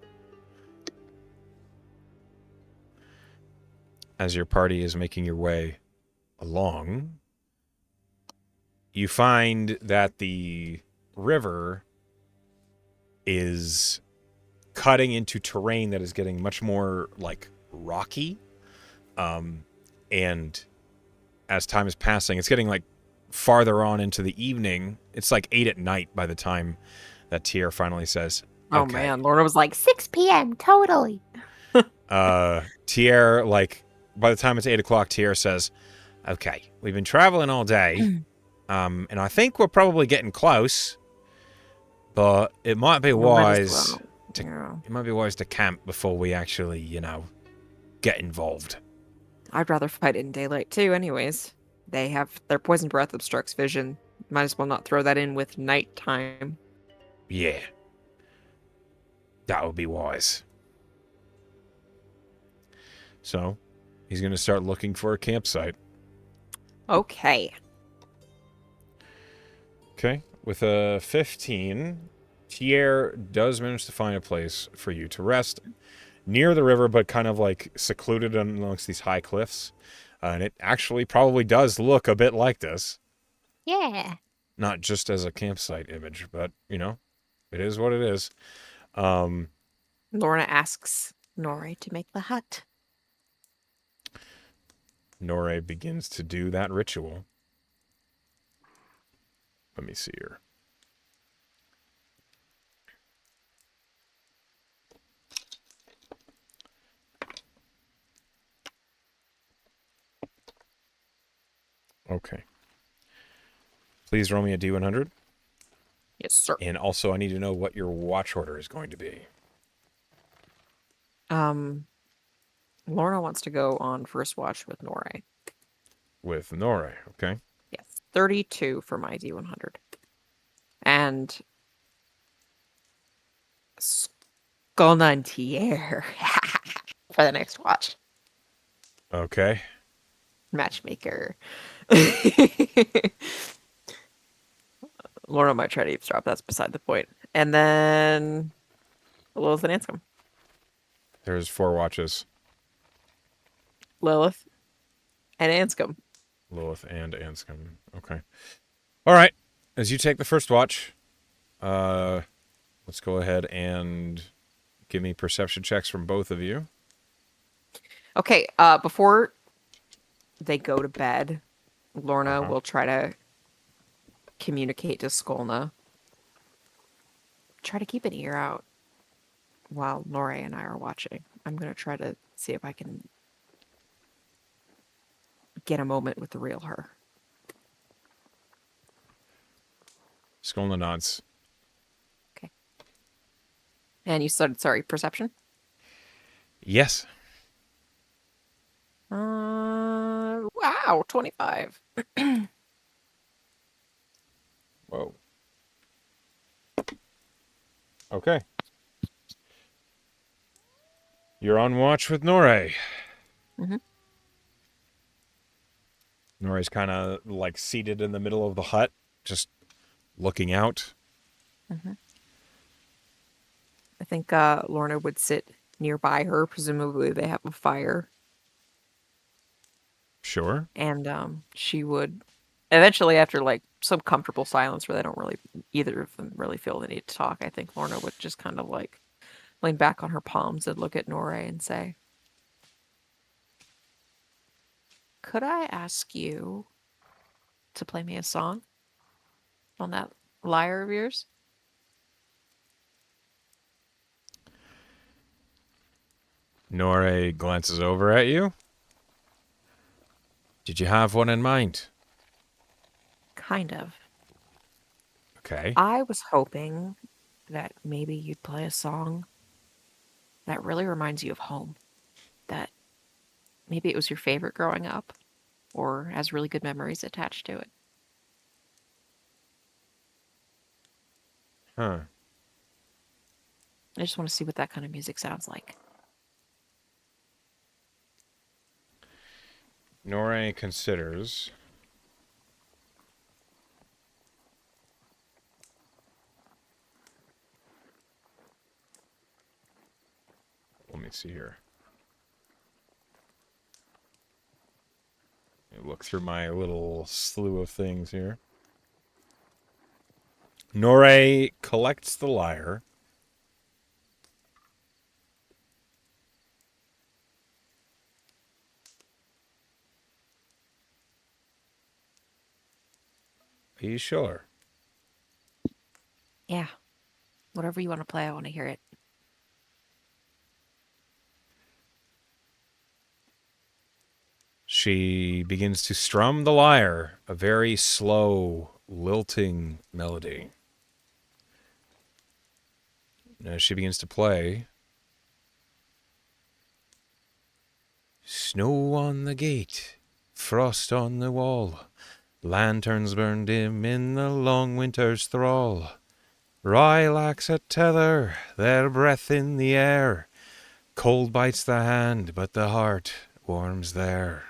S3: As your party is making your way along, you find that the river is cutting into terrain that is getting much more, like, rocky. And as time is passing, it's getting, like, farther on into the evening. It's like 8 at night by the time that Tier finally says,
S2: Oh
S3: okay.
S2: man, Lorna was like 6 p.m. totally.
S3: Tier, like, by the time it's 8 o'clock, Tier says, okay, we've been traveling all day, and I think we're probably getting close, but it might be wise it might be wise to camp before we actually, you know, get involved.
S2: I'd rather fight in daylight too, anyways. They have their poison breath obstructs vision. Might as well not throw that in with nighttime.
S3: Yeah. That would be wise. So, he's going to start looking for a campsite.
S2: Okay.
S3: Okay. With a 15, Pierre does manage to find a place for you to rest near the river, but kind of like secluded amongst these high cliffs. And it actually probably does look a bit like this.
S4: Yeah.
S3: Not just as a campsite image, but, you know, it is what it is.
S2: Lorna asks
S4: Nori to make the hut.
S3: Nore begins to do that ritual. Let me see here. Okay. Please roll me a D100.
S2: yes, sir.
S3: And also, I need to know what your watch order is going to be.
S2: Lorna wants to go on first watch with Nore.
S3: With Nore, okay?
S2: Yes, 32 for my D100. And Skolna and Tier for the next watch.
S3: Okay.
S2: Matchmaker. Lorna might try to eavesdrop. That's beside the point. And then Lilith and Anscombe.
S3: There's 4 watches.
S2: Lilith and Anscombe.
S3: Lilith and Anscombe. Okay. All right. As you take the first watch, let's go ahead and give me perception checks from both of you.
S2: Okay, before they go to bed, Lorna will try to communicate to Skolna. Try to keep an ear out while Nore and I are watching. I'm going to try to see if I can get a moment with the real her.
S3: Skolna nods.
S2: Okay. And you said, sorry, perception?
S3: Yes.
S2: Wow, 25.
S3: Whoa. Okay. You're on watch with Nore.
S2: Mhm.
S1: Nora's kind of like seated in the middle of the hut, just looking out.
S2: Mm-hmm. I think Lorna would sit nearby her. Presumably, they have a fire,
S1: Sure.
S2: and she would eventually, after like some comfortable silence where they don't really either of them really feel the need to talk. I think Lorna would just kind of like lean back on her palms and look at Nora and say, "Could I ask you to play me a song on that lyre of yours?"
S1: Nora glances over at you. Did you have one in mind?
S2: Kind of.
S1: Okay.
S2: I was hoping that maybe you'd play a song that really reminds you of home. That maybe it was your favorite growing up or has really good memories attached to it.
S1: Huh.
S2: I just want to see what that kind of music sounds like.
S1: Nora considers. Let me see here. Let me look through my little slew of things here. Nora collects the lyre. Are you sure?
S2: Yeah. Whatever you want to play, I want to hear it.
S1: She begins to strum the lyre, a very slow, lilting melody. And as she begins to play, snow on the gate, frost on the wall, lanterns burn dim in the long winter's thrall. Rye lacks a tether, their breath in the air. Cold bites the hand, but the heart warms there.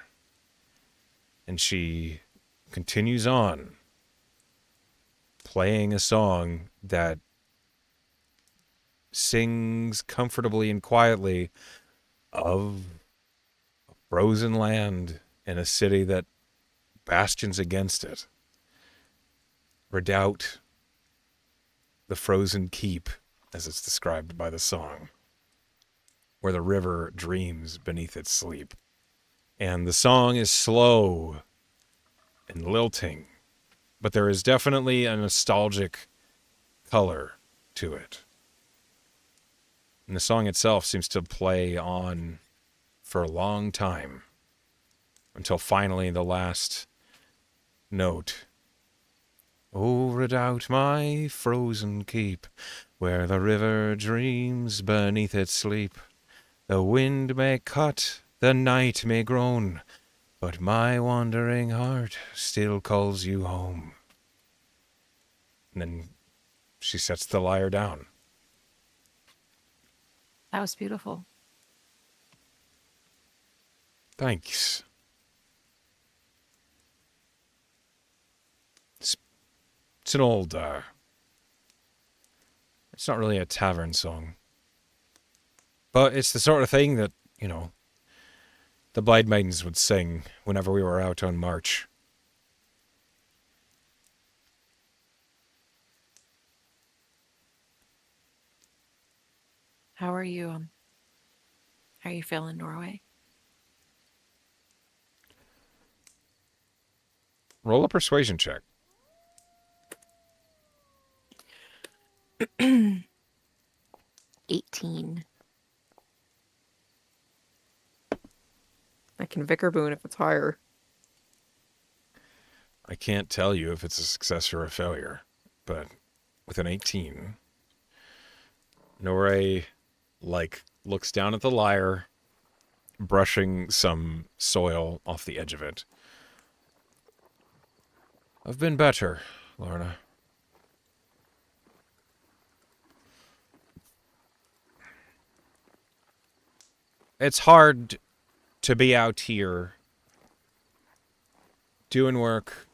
S1: And she continues on, playing a song that sings comfortably and quietly of a frozen land in a city that bastions against it. Redoubt, the frozen keep, as it's described by the song, where the river dreams beneath its sleep. And the song is slow and lilting, but there is definitely a nostalgic color to it. And the song itself seems to play on for a long time until finally the last note. Oh, redoubt, my frozen keep, where the river dreams beneath its sleep. The wind may cut, the night may groan, but my wandering heart still calls you home. And then she sets the lyre down.
S2: That was beautiful.
S1: Thanks. It's an old, it's not really a tavern song. But it's the sort of thing that, the Blade Maidens would sing whenever we were out on march.
S2: How are you? How are you feeling, Norway?
S1: Roll a persuasion check.
S2: 18. I can Vicar Boon if it's higher.
S1: I can't tell you if it's a success or a failure, but with an 18, Norre, looks down at the lyre, brushing some soil off the edge of it. I've been better, Lorna. It's hard to be out here
S3: doing work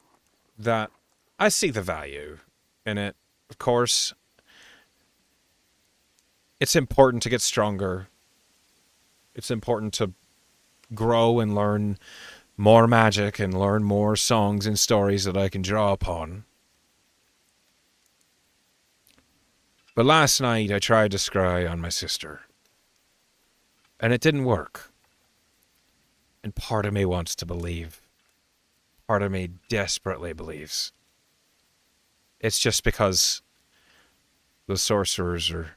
S3: that I see the value in it. Of course, it's important to get stronger. It's important to grow and learn more magic and learn more songs and stories that I can draw upon. But last night I tried to scry on my sister. And it didn't work. And part of me wants to believe. Part of me desperately believes. It's just because the sorcerers are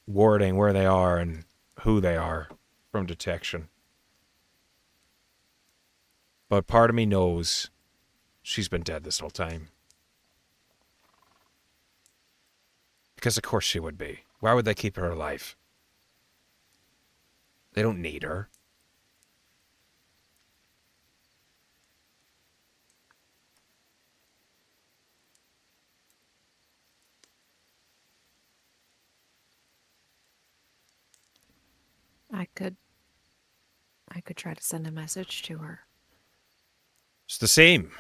S3: warding where they are and who they are from detection. But part of me knows she's been dead this whole time. Because of course she would be. Why would they keep her alive? They don't need her.
S2: I could try to send a message to her.
S3: It's the same.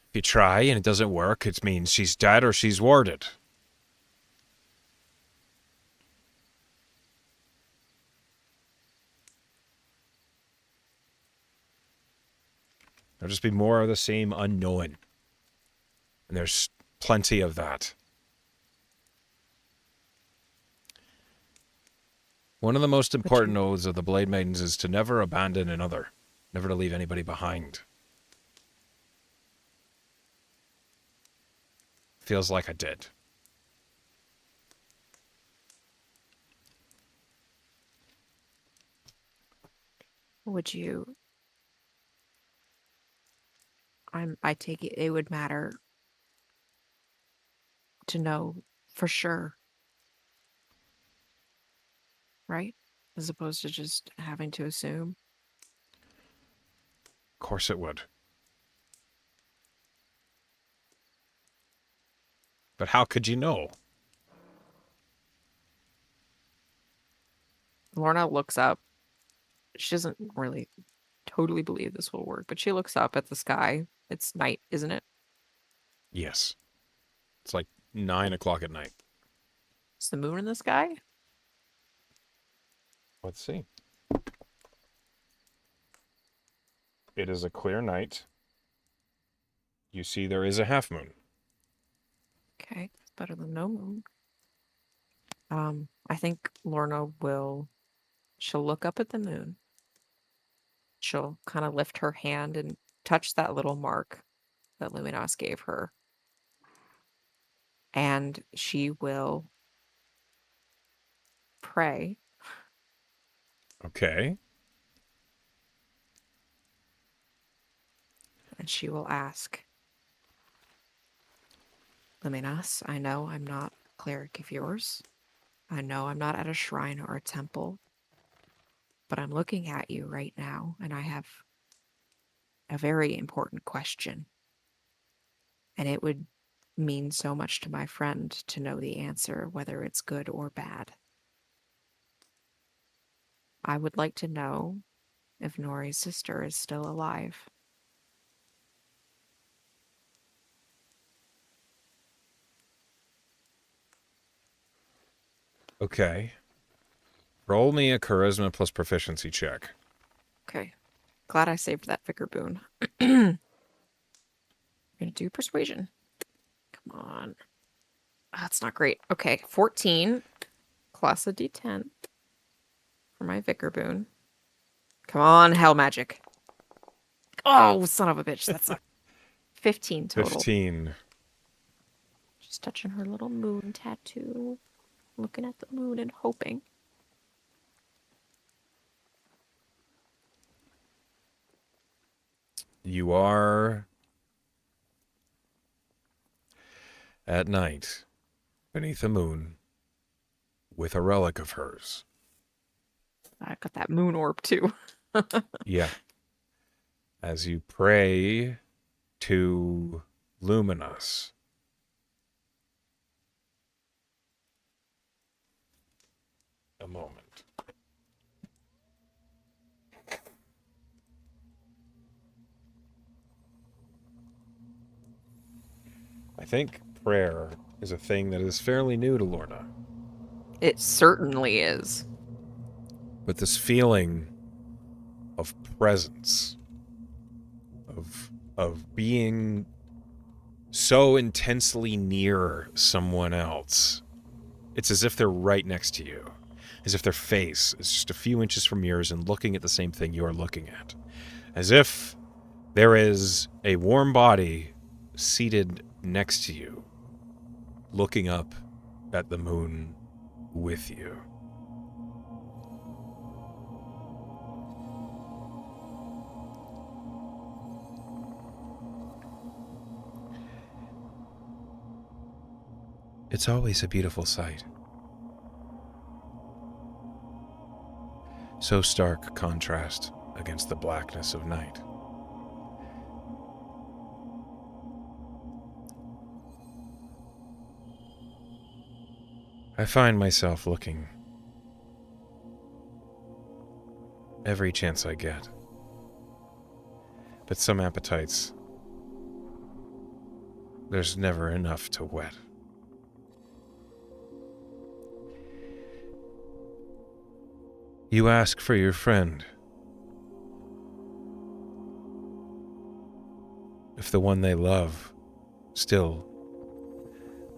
S3: If you try and it doesn't work, it means she's dead or she's warded. There'll just be more of the same unknown. And there's plenty of that. One of the most important oaths of the Blade Maidens is to never abandon another. Never to leave anybody behind. Feels like I did.
S2: Would you... I take it would matter to know for sure, right? As opposed to just having to assume.
S3: Of course it would. But how could you know?
S2: Lorna looks up. She doesn't really totally believe this will work, but she looks up at the sky. It's night, isn't it?
S3: Yes. It's like 9 o'clock at night.
S2: Is the moon in the sky?
S3: Let's see. It is a clear night. You see there is a half moon.
S2: Okay, it's better than no moon. I think Lorna she'll look up at the moon. She'll kind of lift her hand and touch that little mark that Luminos gave her. And she will pray.
S3: Okay.
S2: And she will ask, Luminos, I know I'm not a cleric of yours. I know I'm not at a shrine or a temple. But I'm looking at you right now, and I have a very important question. And it would mean so much to my friend to know the answer, whether it's good or bad. I would like to know if Nori's sister is still alive.
S3: Okay. Roll me a charisma plus proficiency check.
S2: Okay. Glad I saved that vicar boon. I'm gonna do persuasion. Come on. That's not great. Okay, 14 plus a d10 for my vicar boon. Come on, hell magic. Oh, son of a bitch. That's a 15 total.
S3: 15.
S2: Just touching her little moon tattoo. Looking at the moon and hoping.
S3: You are at night beneath the moon with a relic of hers.
S2: I got that moon orb too.
S3: Yeah. As you pray to Luminous. A moment.
S1: I think prayer is a thing that is fairly new to Lorna.
S2: It certainly is.
S1: But this feeling of presence, of being so intensely near someone else, it's as if they're right next to you, as if their face is just a few inches from yours and looking at the same thing you're looking at, as if there is a warm body seated next to you, looking up at the moon with you. It's always a beautiful sight. So stark contrast against the blackness of night. I find myself looking every chance I get. But some appetites, there's never enough to whet. You ask for your friend. If the one they love still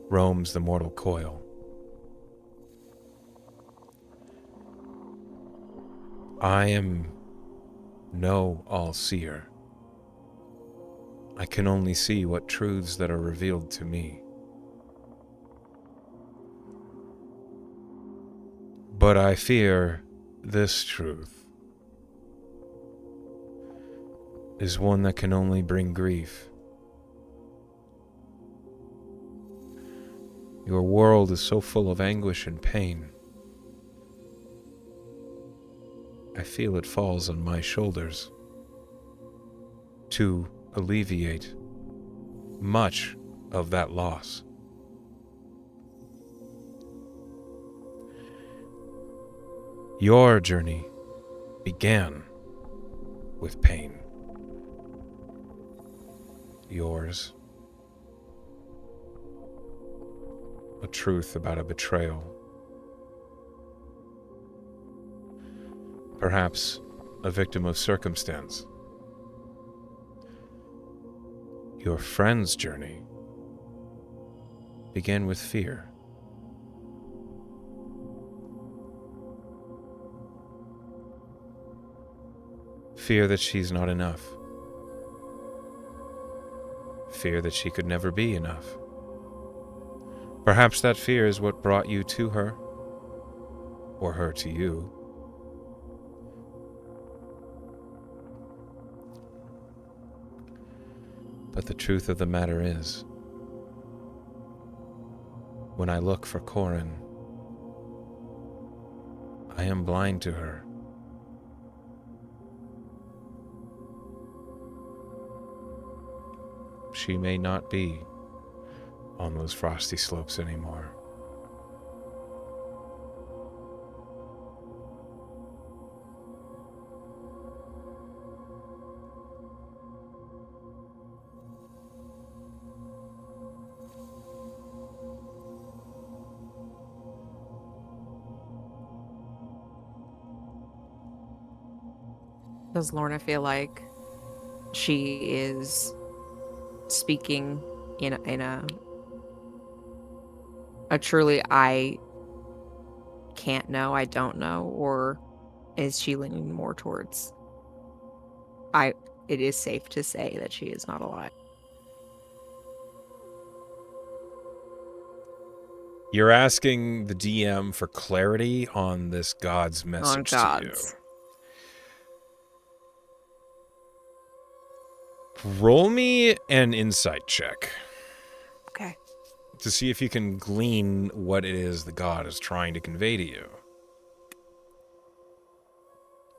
S1: roams the mortal coil. I am no all-seer. I can only see what truths that are revealed to me. But I fear this truth is one that can only bring grief. Your world is so full of anguish and pain. I feel it falls on my shoulders to alleviate much of that loss. Your journey began with pain. Yours, a truth about a betrayal. Perhaps a victim of circumstance. Your friend's journey began with fear. Fear that she's not enough. Fear that she could never be enough. Perhaps that fear is what brought you to her, or her to you. But the truth of the matter is, when I look for Corin, I am blind to her. She may not be on those frosty slopes anymore.
S2: Does Lorna feel like she is speaking in a truly I can't know, I don't know, or is she leaning more towards it is safe to say that she is not alive?
S1: You're asking the DM for clarity on this God's message
S2: On
S1: to
S2: God's.
S1: you. Roll me an insight check
S2: Okay.
S1: to see if you can glean what it is the God is trying to convey to you.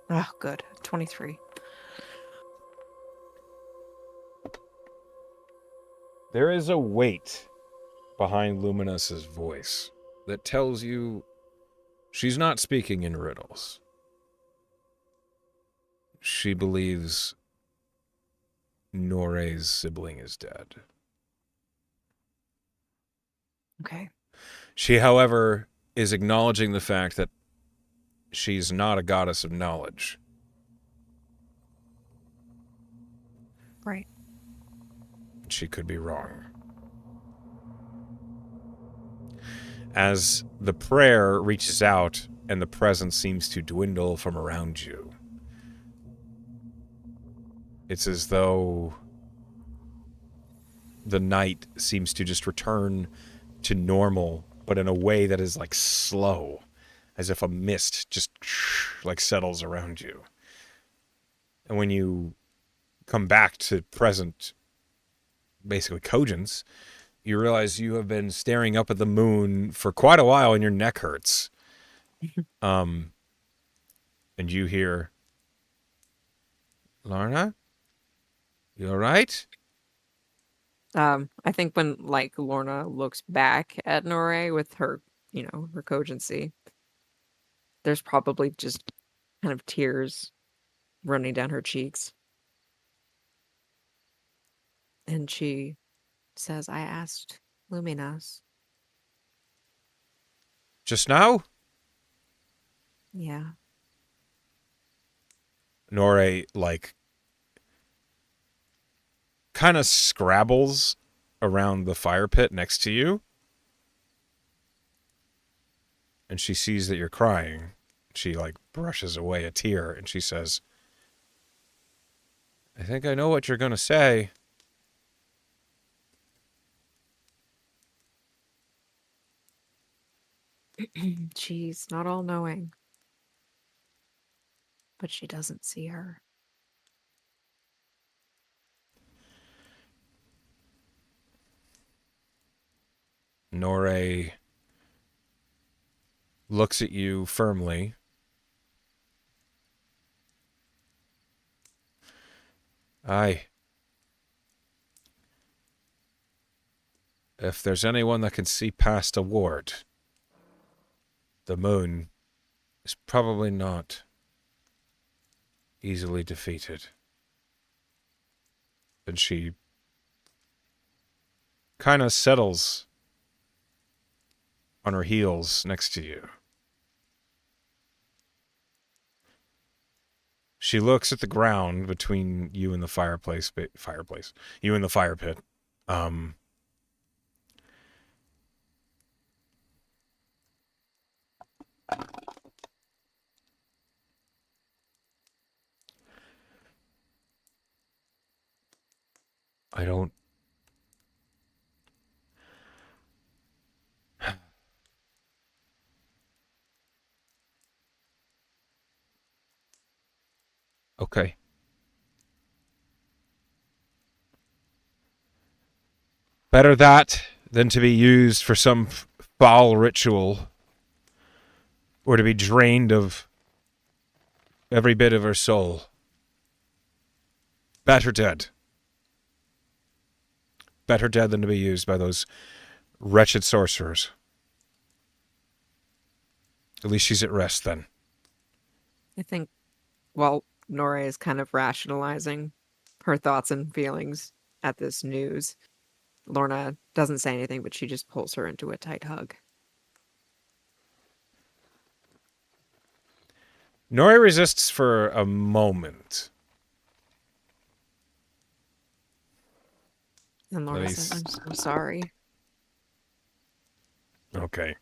S2: Oh, good. 23.
S1: There is a weight behind Luminous's voice that tells you she's not speaking in riddles. She believes Nore's sibling is dead.
S2: Okay.
S1: She, however, is acknowledging the fact that she's not a goddess of knowledge.
S2: Right.
S1: She could be wrong. As the prayer reaches out and the presence seems to dwindle from around you, it's as though the night seems to just return to normal, but in a way that is like slow, as if a mist just like settles around you. And when you come back to present, basically cogence, you realize you have been staring up at the moon for quite a while and your neck hurts. And you hear, Lorna? You alright?
S2: I think when like Lorna looks back at Nore with her, her cogency, there's probably just kind of tears running down her cheeks. And she says, I asked Luminas.
S1: Just now?
S2: Yeah.
S1: Nore, like, kind of scrabbles around the fire pit next to you. And she sees that you're crying. She, like, brushes away a tear and she says, I think I know what you're going to say.
S2: She's not all knowing, but she doesn't see her.
S1: Nore looks at you firmly. Aye. If there's anyone that can see past a ward, the moon is probably not easily defeated. And she kind of settles on her heels next to you. She looks at the ground between you and the you and the fire pit. I don't. Okay. Better that than to be used for some foul ritual or to be drained of every bit of her soul. Better dead. Better dead than to be used by those wretched sorcerers. At least she's at rest then.
S2: I think while Nora is kind of rationalizing her thoughts and feelings at this news, Lorna doesn't say anything, but she just pulls her into a tight hug.
S1: Nori resists for a moment.
S2: And Lorna says, I'm so sorry.
S1: Okay.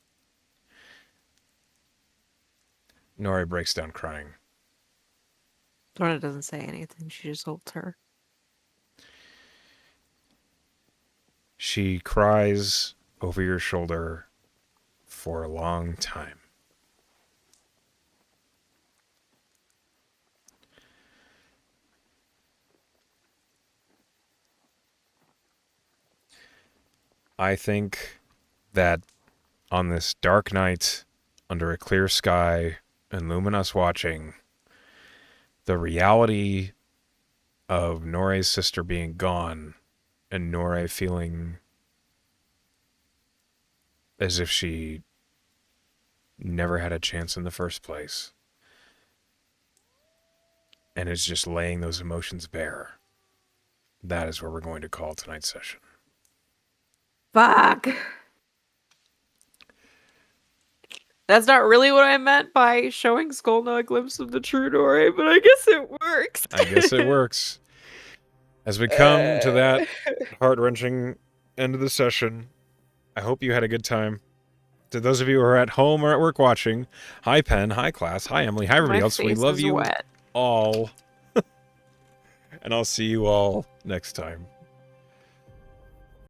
S1: Nori breaks down crying.
S2: Lorna doesn't say anything. She just holds her.
S1: She cries over your shoulder for a long time. I think that on this dark night, under a clear sky, and Luminous watching, the reality of Nore's sister being gone and Nore feeling as if she never had a chance in the first place and is just laying those emotions bare. That is where we're going to call tonight's session.
S2: Fuck! That's not really what I meant by showing Skolna a glimpse of the true Dore, but I guess it works.
S1: I guess it works. As we come to that heart-wrenching end of the session, I hope you had a good time. To those of you who are at home or at work watching, hi Penn, hi class, hi Emily, hi everybody
S2: My
S1: else. We
S2: face
S1: love
S2: is
S1: you
S2: wet.
S1: all. And I'll see you all next time.